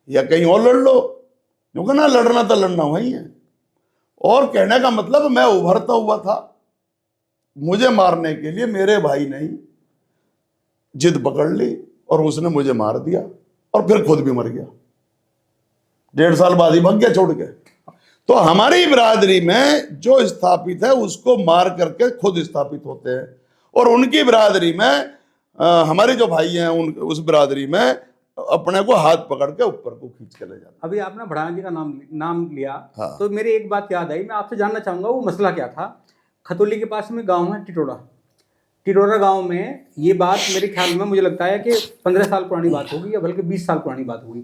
या कहीं और लड़ लो, क्योंकि ना लड़ना तो लड़ना वही है। और कहने का मतलब मैं उभरता हुआ था, मुझे मारने के लिए मेरे भाई ने ही जिद पकड़ ली और उसने मुझे मार दिया, और फिर खुद भी मर गया। 1.5 साल बाद ही भाग गया छोड़ के। तो हमारी बिरादरी में जो स्थापित है उसको मार करके खुद स्थापित होते हैं। और उनकी बिरादरी में हमारे जो भाई हैं उस बिरादरी में अपने को हाथ पकड़ के ऊपर को खींच के ले जाते। अभी आपने भड़ाना जी का नाम लिया, हाँ। तो मेरी एक बात याद आई, मैं आपसे जानना चाहूंगा वो मसला क्या था। खतौली के पास में गांव है टिटोरा गांव में ये बात मेरे ख्याल में मुझे लगता है कि 15 साल पुरानी बात होगी या बल्कि 20 साल पुरानी बात होगी।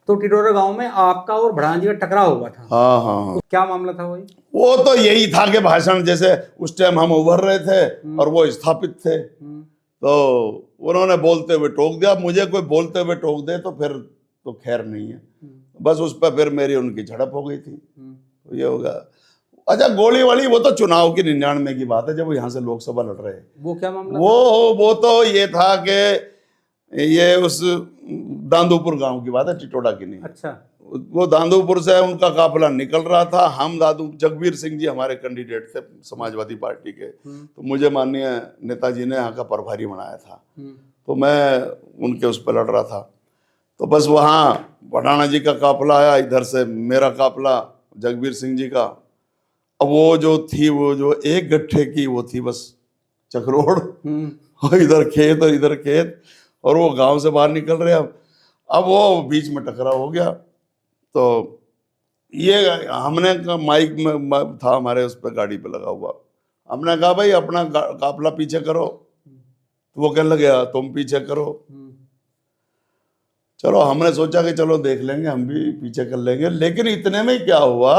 तो टिटोरा गांव में आपका और भड़ाना जी का टकराव हुआ था। हाँ हाँ, तो क्या मामला था वही? वो तो यही था कि भाषण, जैसे उस टाइम हम उभर रहे थे और वो स्थापित थे, तो उन्होंने बोलते हुए टोक दिया। मुझे कोई बोलते हुए टोक दे तो फिर तो खैर नहीं है, बस उस पर फिर मेरी उनकी झड़प हो गई थी। तो ये होगा। अच्छा, गोली वाली वो तो चुनाव की 99 की बात है, जब वो यहाँ से लोकसभा लड़ रहे। वो क्या मामला? वो तो ये था कि ये उस दांदूपुर गांव की बात है, टिटोड़ा की नहीं। अच्छा। वो दांदूपुर से उनका काफिला निकल रहा था। हम जगबीर सिंह जी हमारे कैंडिडेट थे समाजवादी पार्टी के, तो मुझे माननीय नेताजी ने यहाँ का प्रभारी बनाया था, तो मैं उनके उस पर लड़ रहा था। तो बस वहाँ भड़ाना जी का काफिला आया, इधर से मेरा काफिला जगबीर सिंह जी का। अब वो जो एक गट्ठे की वो थी बस चक्रोड़, और इधर खेत और इधर खेत, और वो गांव से बाहर निकल रहे। अब वो बीच में टकराव हो गया। तो ये हमने माइक में था हमारे, उस पर गाड़ी पे लगा हुआ, हमने कहा भाई अपना काफिला पीछे करो, तो वो कहने लगे तुम पीछे करो। चलो हमने सोचा कि चलो देख लेंगे, हम भी पीछे कर लेंगे। लेकिन इतने में क्या हुआ,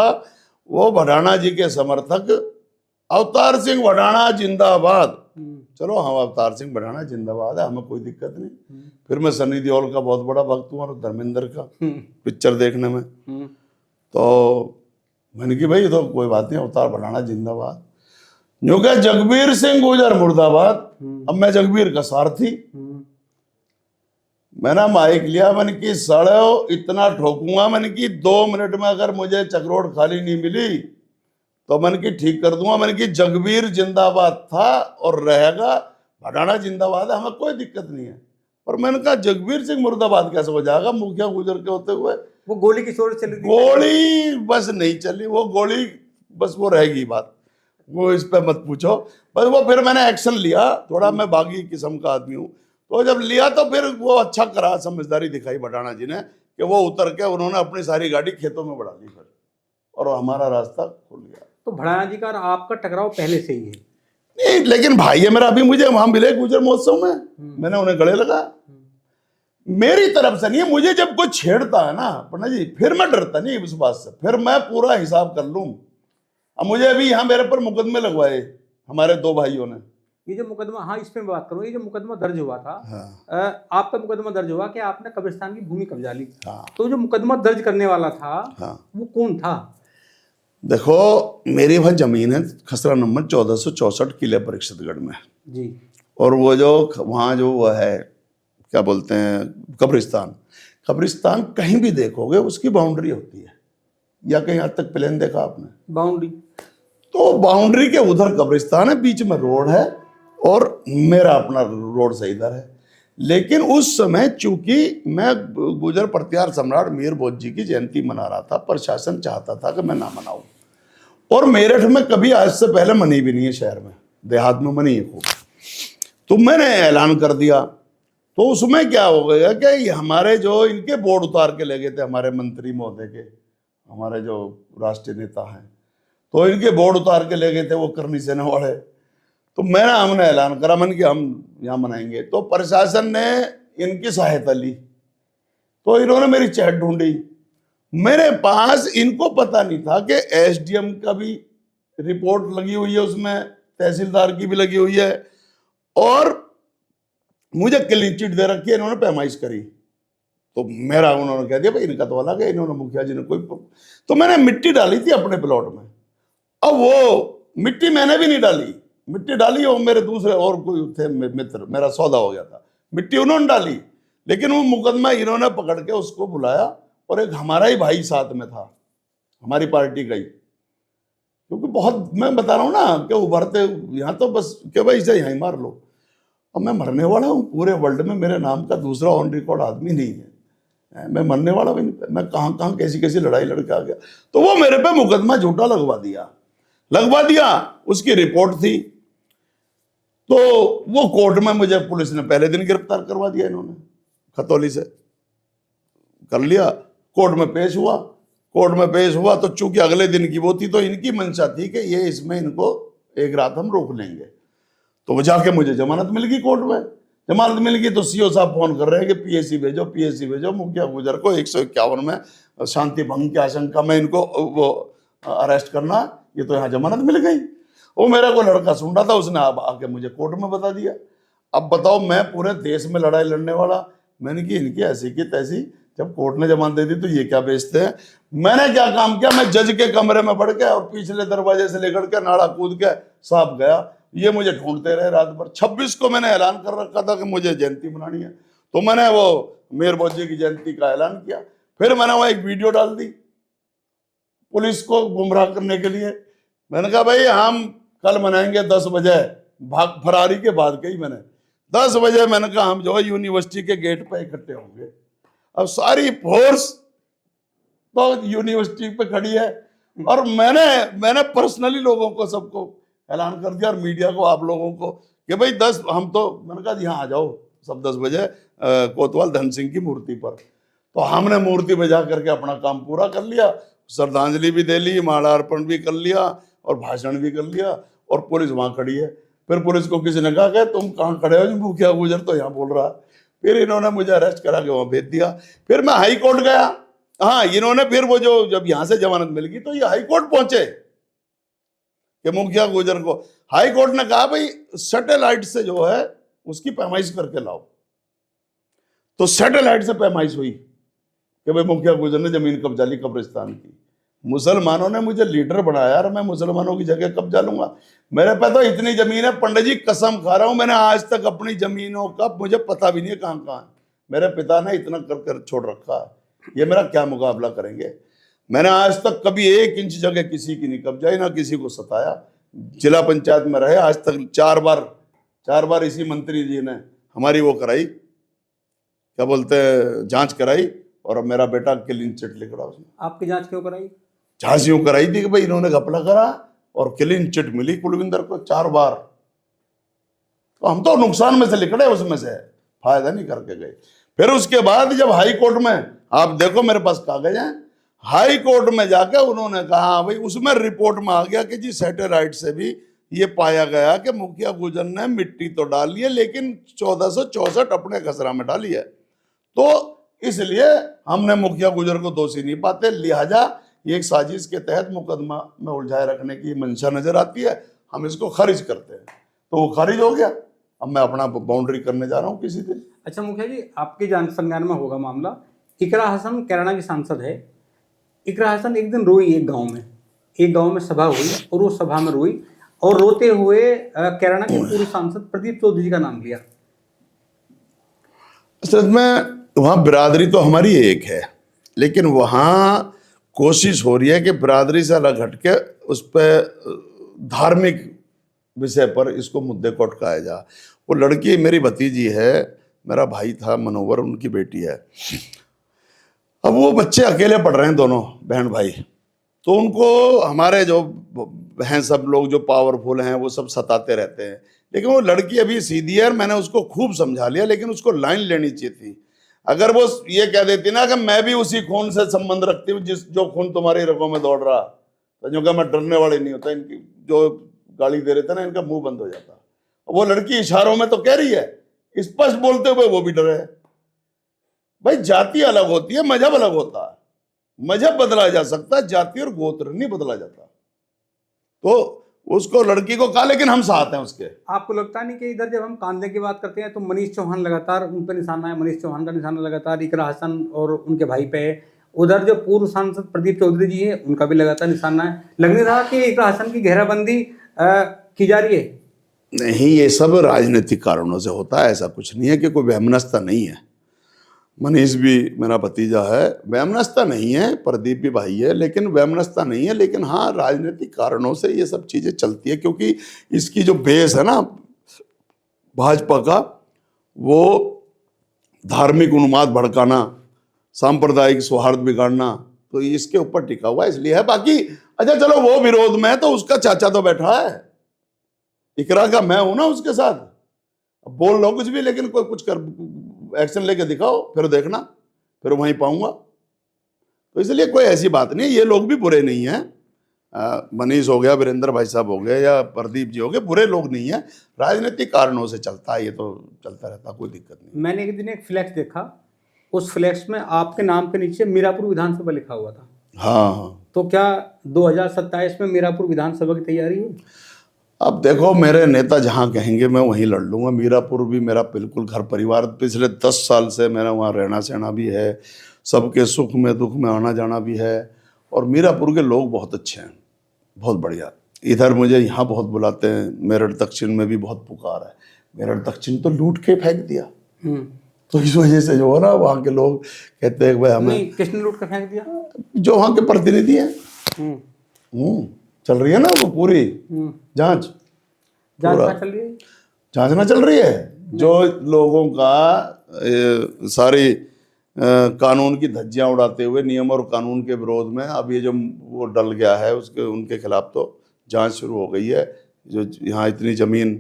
वो भड़ाना जी के समर्थक अवतार सिंह भड़ाना जिंदाबाद, चलो हम अवतार सिंह भड़ाना जिंदाबाद है, हमें कोई दिक्कत नहीं। फिर मैं सनी देओल का बहुत बड़ा भक्त हूँ और धर्मेंद्र का पिक्चर देखने में, तो मैंने कि भाई तो कोई बात नहीं, अवतार भड़ाना जिंदाबाद। जो क्या जगबीर सिंह गुजर मुर्दाबाद। अब मैं जगबीर का सारथी, मैंने माइक लिया, मैंने कि साड़ो इतना ठोकूंगा, मैंने कि 2 मिनट में अगर मुझे चक्रोड़ खाली नहीं मिली तो मैंने कि ठीक कर दूंगा। मैंने कि जगबीर जिंदाबाद था और रहेगा, भड़ाना जिंदाबाद है, हमें कोई दिक्कत नहीं है। पर मैंने कहा जगबीर सिंह मुर्दाबाद कैसे हो जाएगा मुखिया गुजर के होते हुए? वो गोली किस ओर चली थी? गोली बस नहीं चली, वो गोली बस वो रहेगी बात, वो इस पे मत पूछो। बस वो फिर मैंने एक्शन लिया, थोड़ा मैं बागी किस्म का आदमी हूँ, तो जब लिया तो फिर वो अच्छा करा, समझदारी दिखाई भड़ाना जी ने कि वो उतर के उन्होंने अपनी सारी गाड़ी खेतों में बढ़ा ली फिर, और हमारा रास्ता खुल गया। तो भड़ाना जी का और आपका टकराव पहले से ही है? नहीं, लेकिन भाई है मेरा, अभी मुझे वहां मिले गुजर महोत्सव में, मैंने उन्हें गले लगा। मेरी तरफ से नहीं है, मुझे जब कोई छेड़ता है ना पन्ना जी, फिर मैं डरता नहीं उस बात से, फिर मैं पूरा हिसाब कर लूं। अब मुझे अभी यहाँ मेरे पर मुकदमे लगवाए हमारे 2 भाइयों ने। ये जो मुकदमा, हाँ इस पे मैं बात करूँ, ये जो मुकदमा दर्ज हुआ था, हाँ। आपका मुकदमा दर्ज हुआ कि आपने कब्रिस्तान की भूमि कब्जा ली। हाँ। तो जो मुकदमा दर्ज करने वाला था, हाँ। वो कौन था? देखो मेरी वहाँ जमीन है खसरा नंबर 1464 किले परीक्षितगढ़ में जी, और वो जो वहाँ जो वो है क्या बोलते हैं कब्रिस्तान कहीं भी देखोगे उसकी बाउंड्री होती है, या कहीं आज तक प्लेन देखा आपने? बाउंड्री, तो बाउंड्री के उधर कब्रिस्तान है, बीच में रोड है, और मेरा अपना रोड से इधर है। लेकिन उस समय चूंकि मैं गुजर प्रत्यार सम्राट मीर भोज जी की जयंती मना रहा था, प्रशासन चाहता था कि मैं ना मनाऊं, और मेरठ में कभी आज से पहले मनी भी नहीं है, शहर में देहात में मनी है खूब, तो मैंने ऐलान कर दिया। तो उसमें क्या हो गया कि हमारे जो इनके बोर्ड उतार के ले गए थे, हमारे मंत्री महोदय के, हमारे जो राष्ट्रीय नेता हैं, तो इनके बोर्ड उतार के ले गए थे वो करनी सेना वाले। तो हमने ऐलान करा मन कि हम यहाँ मनाएंगे, तो प्रशासन ने इनकी सहायता ली, तो इन्होंने मेरी चैट ढूंढी मेरे पास। इनको पता नहीं था कि एसडीएम का भी रिपोर्ट लगी हुई है उसमें, तहसीलदार की भी लगी हुई है, और मुझे क्लीन चिट दे रखी है, इन्होंने पैमाइश करी। तो मेरा उन्होंने कह दिया भाई इनका तो अलग है, इन्होंने मुखिया जी ने कोई, तो मैंने मिट्टी डाली थी अपने प्लॉट में। अब वो मिट्टी मैंने भी नहीं डाली, मिट्टी डाली और मेरे दूसरे और कोई थे मित्र, मेरा सौदा हो गया था, मिट्टी उन्होंने डाली। लेकिन वो मुकदमा इन्होंने पकड़ के उसको बुलाया, और एक हमारा ही भाई साथ में था, हमारी पार्टी का ही, क्योंकि बहुत मैं बता रहा हूँ ना कि उभरते यहाँ तो बस कि भाई इसे यहीं मार लो। अब मैं मरने वाला हूँ, पूरे वर्ल्ड में मेरे नाम का दूसरा ऑन रिकॉर्ड आदमी नहीं है, मैं मरने वाला भी नहीं, मैं कहाँ कैसी कैसी लड़ाई लड़के आ गया। तो वो मेरे पे मुकदमा झूठा लगवा दिया, उसकी रिपोर्ट थी, तो वो कोर्ट में मुझे पुलिस ने पहले दिन गिरफ्तार करवा दिया इन्होंने खतौली से। कर लिया, कोर्ट में पेश हुआ। कोर्ट में पेश हुआ तो चूंकि अगले दिन की वो थी, तो इनकी मंशा थी कि ये इसमें इनको एक रात हम रोक लेंगे। तो वो जाके मुझे जमानत मिल गई कोर्ट में। जमानत मिल गई तो सीओ साहब फोन कर रहे हैं कि पीएससी भेजो, पीएससी भेजो। मुखिया गुजर को 151 में शांति भंग की आशंका में इनको वो अरेस्ट करना, ये तो यहाँ जमानत मिल गई। वो मेरा को लड़का सुन रहा था, उसने अब आके मुझे कोर्ट में बता दिया। अब बताओ, मैं पूरे देश में लड़ाई लड़ने वाला, मैंने की इनकी ऐसी की तैसी, जब कोर्ट ने जमानत दे दी तो ये क्या बेचते हैं। मैंने क्या काम किया, मैं जज के कमरे में बढ़ के और पिछले दरवाजे से लेकर के नाड़ा कूद के साहब गया। ये मुझे ढूंढते रहे रात भर। 26 को मैंने ऐलान कर रखा था कि मुझे जयंती मनानी है, तो मैंने वो मेयर बोझे की जयंती का ऐलान किया। फिर मैंने वहां एक वीडियो डाल दी पुलिस को गुमराह करने के लिए। मैंने कहा भाई हम कल मनाएंगे 10 बजे, भाग फरारी के बाद कही मैंने 10 बजे, मैंने कहा हम जो है यूनिवर्सिटी के गेट पे इकट्ठे होंगे। अब सारी फोर्स तो यूनिवर्सिटी पे खड़ी है, और मैंने पर्सनली लोगों को सबको ऐलान कर दिया, और मीडिया को, आप लोगों को, कि भाई 10 हम तो, मैंने कहा यहाँ आ जाओ सब 10 बजे कोतवाल धन सिंह की मूर्ति पर। तो हमने मूर्ति बजा करके अपना काम पूरा कर लिया, श्रद्धांजलि भी दे ली, माल्यार्पण भी कर लिया और भाषण भी कर लिया, और पुलिस वहां खड़ी है। फिर पुलिस को किसी ने कहा कि तुम कहाँ खड़े हो, जो मुखिया गुजर तो यहाँ बोल रहा है। फिर इन्होंने मुझे अरेस्ट करा के वहां भेज दिया। फिर मैं हाई कोर्ट गया। हाँ, इन्होंने फिर वो जो जब यहां से जमानत मिल गई तो ये हाई कोर्ट पहुंचे कि मुखिया गुजर को, हाई कोर्ट ने कहा भाई सैटेलाइट से जो है उसकी पैमाइश करके लाओ। तो सैटेलाइट से पैमाइश हुई कि भाई मुखिया गुजर ने जमीन कब्जा ली कब्रिस्तान की। मुसलमानों ने मुझे लीडर बनाया, और मैं मुसलमानों की जगह कब्जा लूंगा। मेरे पे तो इतनी जमीन है, पंडित जी कसम खा रहा हूं, मैंने आज तक अपनी जमीनों का मुझे पता भी नहीं है कहां कहां है। मेरे पिता ने इतना कर कर छोड़ रखा है, ये मेरा क्या मुकाबला करेंगे। मैंने आज तक कभी 1 इंच जगह किसी की नहीं कब्जाई, ना किसी को सताया। जिला पंचायत में रहे आज तक 4 बार इसी मंत्री जी ने हमारी वो कराई, क्या बोलते हैं, जांच कराई, और अब मेरा बेटा क्लीन चिट लिख रहा उसमें। आपकी जांच क्यों कराई? जांच यूं कराई थी कि भाई इन्होंने घपला करा, और क्लीन चिट मिली कुलविंदर को 4 बार। तो हम तो नुकसान में से निकले, उसमें से फायदा नहीं करके गए। फिर उसके बाद जब हाई कोर्ट में, आप देखो मेरे पास कागज हैं, हाई कोर्ट में जाकर उन्होंने कहा भाई, उसमें रिपोर्ट में आ गया कि जी सैटेलाइट से भी ये पाया गया कि मुखिया गुजर ने मिट्टी तो डाली है, लेकिन 1464 अपने खसरा में डाली है। तो इसलिए हमने मुखिया गुजर को दोषी नहीं पाते, लिहाजा ये एक साजिश के तहत मुकदमा में उलझाए रखने की मंशा नजर आती है, हम इसको खारिज करते हैं। तो वो खारिज हो गया, अब मैं अपना बाउंड्री करने जा रहा हूँ किसी दिन। अच्छा मुखिया जी, आपके जान संज्ञान में होगा मामला, इकरा हसन कैराना की सांसद है। इकरा हसन एक दिन रोई, एक गांव में सभा हुई, और उस सभा में रोई, और रोते हुए कैराना के पूर्व सांसद प्रदीप चौधरी जी का नाम लिया। असल में वहाँ बिरादरी तो हमारी एक है, लेकिन वहाँ कोशिश हो रही है कि बिरादरी से अलग हट के उस पर धार्मिक विषय पर इसको मुद्दे को अटकाया जा। वो लड़की मेरी भतीजी है, मेरा भाई था मनोवर, उनकी बेटी है। अब वो बच्चे अकेले पढ़ रहे हैं, दोनों बहन भाई, तो उनको हमारे जो हैं सब लोग जो पावरफुल हैं वो सब सताते रहते हैं। लेकिन वो लड़की अभी सीधी है, मैंने उसको खूब समझा लिया, लेकिन उसको लाइन लेनी चाहिए थी। अगर वो ये कह देती ना कि मैं भी उसी खून से संबंध रखती हूँ जो खून तुम्हारी रगों में दौड़ रहा, तो जो कि मैं डरने वाली नहीं होता, इनकी जो गाली दे रहे थे ना, इनका मुंह बंद हो जाता। वो लड़की इशारों में तो कह रही है, स्पष्ट बोलते हुए वो भी डरे है। भाई जाति अलग होती है, मजहब अलग होता है, मजहब बदला जा सकता है, जाति और गोत्र नहीं बदला जाता। तो उसको लड़की को कहा, लेकिन हम साथ हैं उसके। आपको लगता नहीं कि इधर जब हम कांधे की बात करते हैं तो मनीष चौहान लगातार उन पर निशाना है, मनीष चौहान का निशाना लगातार इकरा हसन और उनके भाई पे है। उधर जो पूर्व सांसद प्रदीप चौधरी जी है, उनका भी लगातार निशाना है। लगने था कि इकरा हसन की घेराबंदी की जा रही है। नहीं, ये सब राजनीतिक कारणों से होता है, ऐसा कुछ नहीं है कि कोई वहमनस्ता नहीं है। मनीष भी मेरा भतीजा है, वहमनस्ता नहीं है, प्रदीप भी भाई है, लेकिन वहमनस्ता नहीं है। लेकिन हाँ, राजनीतिक कारणों से ये सब चीज़ें चलती है, क्योंकि इसकी जो बेस है ना भाजपा का, वो धार्मिक उन्माद भड़काना, सांप्रदायिक सौहार्द बिगाड़ना, तो इसके ऊपर टिका हुआ इसलिए है। बाकी अच्छा चलो, वो विरोध में है तो उसका चाचा तो बैठा है, इकरा का मैं हूं ना उसके साथ। बोल लो कुछ भी, लेकिन कोई कुछ कर एक्शन लेके दिखाओ, फिर देखना फिर वहीं पाऊंगा। तो इसलिए कोई ऐसी बात नहीं, ये लोग भी बुरे नहीं हैं। मनीष हो गया, वीरेंद्र भाई साहब हो गए, या प्रदीप जी हो गए, बुरे लोग नहीं हैं। राजनीतिक कारणों से चलता है, ये तो चलता रहता, कोई दिक्कत नहीं। मैंने एक दिन एक फ्लैक्स देखा, उस फ्लैक्स में आपके नाम के नीचे मीरापुर विधानसभा लिखा हुआ था। हाँ, तो क्या 2027 में मीरापुर विधानसभा की तैयारी है? अब देखो, मेरे नेता जहाँ कहेंगे मैं वहीं लड़ लूंगा। मीरापुर भी मेरा बिल्कुल घर परिवार, पिछले 10 साल से मेरा वहाँ रहना सहना भी है, सबके सुख में दुख में आना जाना भी है। और मीरापुर के लोग बहुत अच्छे हैं, बहुत बढ़िया। इधर मुझे यहाँ बहुत बुलाते हैं, मेरठ दक्षिण में भी बहुत पुकार है। मेरठ दक्षिण तो लूट के फेंक दिया, तो इस वजह से जो है ना, वहाँ के लोग कहते हैं कि भाई हमें। किसने लूट कर फेंक दिया? जो वहाँ के प्रतिनिधि हैं। चल रही है ना वो पूरी जांच चल रही है। जांचना चल रही है, जो लोगों का सारी कानून की धज्जियां उड़ाते हुए नियम और कानून के विरोध में अब ये जो वो डल गया है, उसके उनके खिलाफ तो जांच शुरू हो गई है। जो यहाँ इतनी जमीन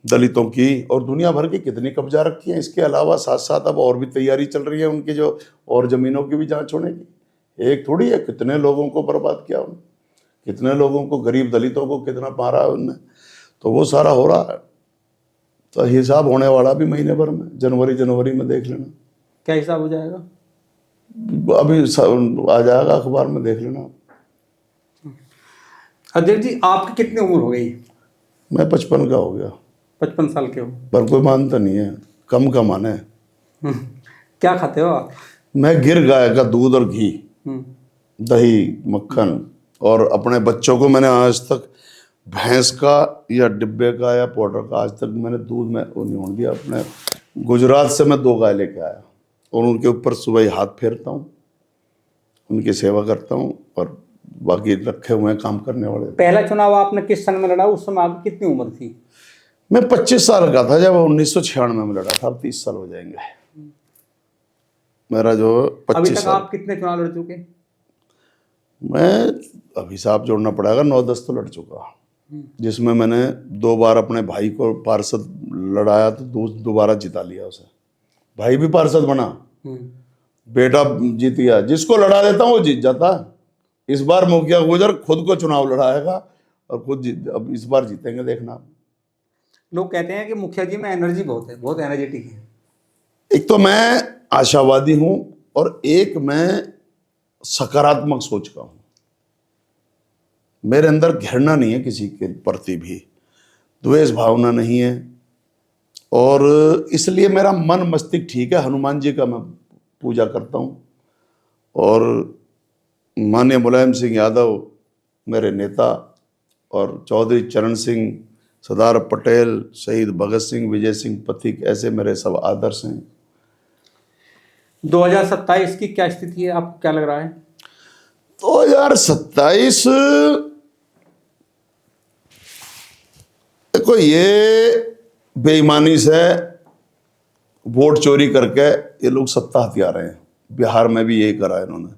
दलितों की और दुनिया भर की कितनी कब्जा रखी है, इसके अलावा साथ साथ अब और भी तैयारी चल रही है उनकी जो और ज़मीनों की भी जांच होने की। एक थोड़ी है, कितने लोगों को बर्बाद किया उन्होंने, कितने लोगों को, गरीब दलितों को कितना मारा उनने, तो वो सारा हो रहा है। तो हिसाब होने वाला भी महीने भर में, जनवरी में देख लेना। क्या हिसाब हो जाएगा? अभी आ जाएगा अखबार में, देख लेना। अध्यक्ष जी, आपकी कितनी उम्र हो गई? मैं 55 का हो गया। 55 साल के हो? पर कोई मानता नहीं है, कम का माने। क्या खाते हो आप? मैं गिर गाय का दूध और घी, दही, मक्खन, और अपने बच्चों को मैंने आज तक भैंस का या डिब्बे का या पाउडर का आज तक मैंने दूध में वो नहीं होने दिया। अपने गुजरात से मैं 2 गाय लेके आया और उनके ऊपर सुबह ही हाथ फेरता हूँ, उनकी सेवा करता हूँ, और बाकी रखे हुए हैं काम करने वाले। पहला चुनाव आपने किस सन में लड़ा? उस समय आपकी कितनी उम्र थी? मैं 25 साल का था जब 1996 में लड़ा था। अब 30 साल हो जाएंगे मेरा जो 25 अभी तक साल। आप कितने चुनाव लड़ चुके? मैं अभी हिसाब जोड़ना पड़ेगा, 9-10 तो लड़ चुका, जिसमें मैंने 2 बार अपने भाई को पार्षद लड़ाया तो दोबारा जिता लिया उसे। भाई भी पार्षद बना, बेटा जीत गया। जिसको लड़ा देता हूँ वो जीत जाता है। इस बार मुखिया गुजर खुद को चुनाव लड़ाएगा और खुद अब इस बार जीतेंगे, देखना। लोग कहते हैं कि मुखिया जी में एनर्जी बहुत है, बहुत एनर्जेटिक है। एक तो मैं आशावादी हूं और एक मैं सकारात्मक सोच का हूं। मेरे अंदर घृणा नहीं है किसी के प्रति भी, द्वेष भावना नहीं है, और इसलिए मेरा मन मस्तिष्क ठीक है। हनुमान जी का मैं पूजा करता हूं, और माननीय मुलायम सिंह यादव मेरे नेता, और चौधरी चरण सिंह, सरदार पटेल, शहीद भगत सिंह, विजय सिंह पथिक, ऐसे मेरे सब आदर्श हैं। 2027 की क्या स्थिति है, आपको क्या लग रहा है? 2027 देखो, ये बेईमानी से वोट चोरी करके ये लोग सत्ता हथिया रहे हैं। बिहार में भी यही करा इन्होंने,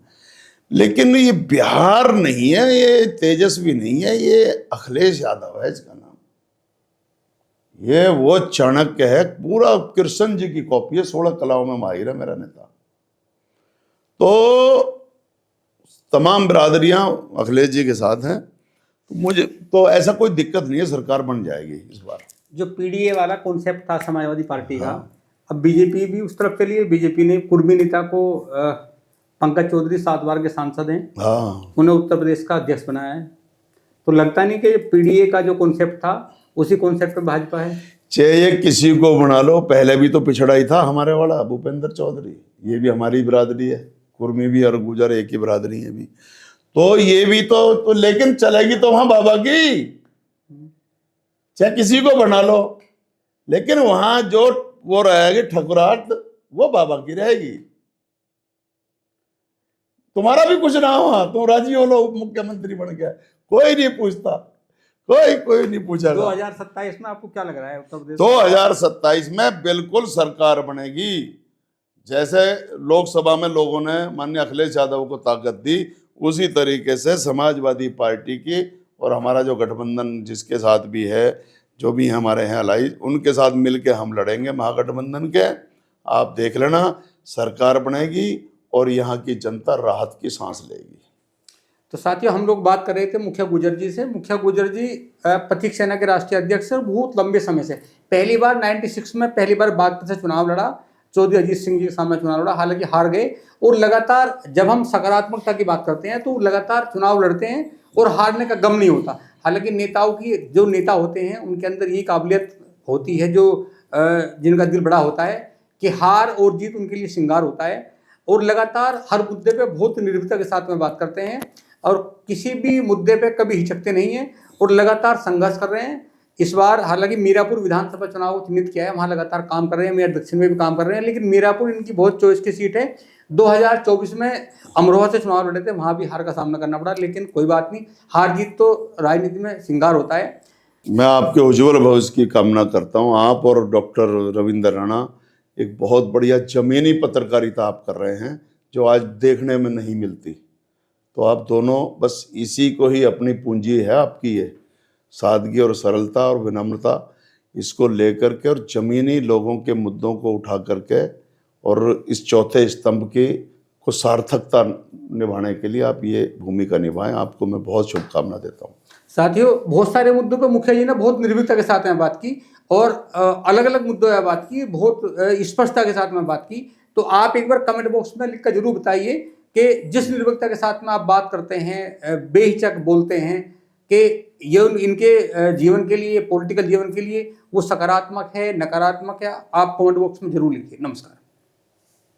लेकिन ये बिहार नहीं है, ये तेजस्वी नहीं है, ये अखिलेश यादव है इसका नाम। ये वो चाणक्य है, पूरा कृष्ण जी की कॉपी है, 16 कलाओं में माहिर है मेरा नेता। तो तमाम बिरादरियां अखिलेश जी के साथ हैं, तो मुझे तो ऐसा कोई दिक्कत नहीं है, सरकार बन जाएगी इस बार। जो पीडीए वाला कॉन्सेप्ट था समाजवादी पार्टी का, अब बीजेपी भी उस तरफ चली है। बीजेपी ने कुर्मी नेता को, पंकज चौधरी 7 बार के सांसद हैं, उन्हें उत्तर प्रदेश का अध्यक्ष बनाया है। तो लगता नहीं कि पीडीए का जो कॉन्सेप्ट था उसी कॉन्सेप्ट पे भाजपा है? चाहे किसी को बना लो, पहले भी तो पिछड़ा ही था हमारे वाला भूपेंद्र चौधरी, ये भी हमारी बिरादरी है, कुर्मी भी और गुजर एक ही बिरादरी है भी, तो ये भी तो लेकिन चलेगी तो वहां बाबा की, चाहे किसी को बना लो, लेकिन वहां जो वो रहेगी ठकुराट, वो बाबा की रहेगी। तुम्हारा भी कुछ ना हो, तुम राजी हो लो मुख्यमंत्री बन गया, कोई नहीं पूछता, कोई नहीं पूछेगा। 2027 में आपको क्या लग रहा है उत्तर प्रदेश? 2027 में बिल्कुल सरकार बनेगी। जैसे लोकसभा में लोगों ने माननीय अखिलेश यादव को ताकत दी, उसी तरीके से समाजवादी पार्टी की और हमारा जो गठबंधन जिसके साथ भी है, जो भी हमारे हैं अलाइज, उनके साथ मिलके हम लड़ेंगे महागठबंधन के। आप देख लेना, सरकार बनेगी और यहाँ की जनता राहत की सांस लेगी। तो साथियों, हम लोग बात कर रहे थे मुखिया गुजर जी से। मुखिया गुजर जी प्रतीक सेना के राष्ट्रीय अध्यक्ष और बहुत लंबे समय से, पहली बार 96 में पहली बार बागपत से चुनाव लड़ा, चौधरी अजीत सिंह जी के सामने चुनाव लड़ा, हालांकि हार गए। और लगातार जब हम सकारात्मकता की बात करते हैं तो लगातार चुनाव लड़ते हैं और हारने का गम नहीं होता। हालांकि नेताओं की, जो नेता होते हैं उनके अंदर ये काबिलियत होती है, जो जिनका दिल बड़ा होता है, कि हार और जीत उनके लिए श्रृंगार होता है। और लगातार हर मुद्दे पे बहुत निर्भीकता के साथ में बात करते हैं और किसी भी मुद्दे पे कभी हिचकते नहीं हैं और लगातार संघर्ष कर रहे हैं। इस बार हालांकि मीरापुर विधानसभा चुनाव चिन्हित किया है, वहाँ लगातार काम कर रहे हैं, मेयर दक्षिण में भी काम कर रहे हैं, लेकिन मीरापुर इनकी बहुत चॉइस की सीट है। 2024 में अमरोहा से चुनाव लड़े थे, वहाँ भी हार का सामना करना पड़ा, लेकिन कोई बात नहीं, हार जीत तो राजनीति में श्रृंगार होता है। मैं आपके उज्जवल भविष्य की कामना करता हूँ। आप और डॉक्टर रविंद्र राणा एक बहुत बढ़िया जमीनी पत्रकारिता आप कर रहे हैं, जो आज देखने में नहीं मिलती। तो आप दोनों बस इसी को ही अपनी पूंजी है आपकी, ये सादगी और सरलता और विनम्रता, इसको लेकर के और जमीनी लोगों के मुद्दों को उठा करके और इस चौथे स्तंभ की को सार्थकता निभाने के लिए आप ये भूमिका निभाएं। आपको मैं बहुत शुभकामना देता हूँ। साथियों, बहुत सारे मुद्दों पर मुखिया जी ने बहुत निर्भीकता के साथ में बात की और अलग अलग मुद्दों पर बात की, बहुत स्पष्टता के साथ में बात की। तो आप एक बार कमेंट बॉक्स में लिखकर जरूर बताइए कि जिस निर्भीकता के साथ में आप बात करते हैं, बेहिचक बोलते हैं कि ये इनके जीवन के लिए, पॉलिटिकल जीवन के लिए वो सकारात्मक है, नकारात्मक है, आप कमेंट बॉक्स में जरूर लिखिए। नमस्कार।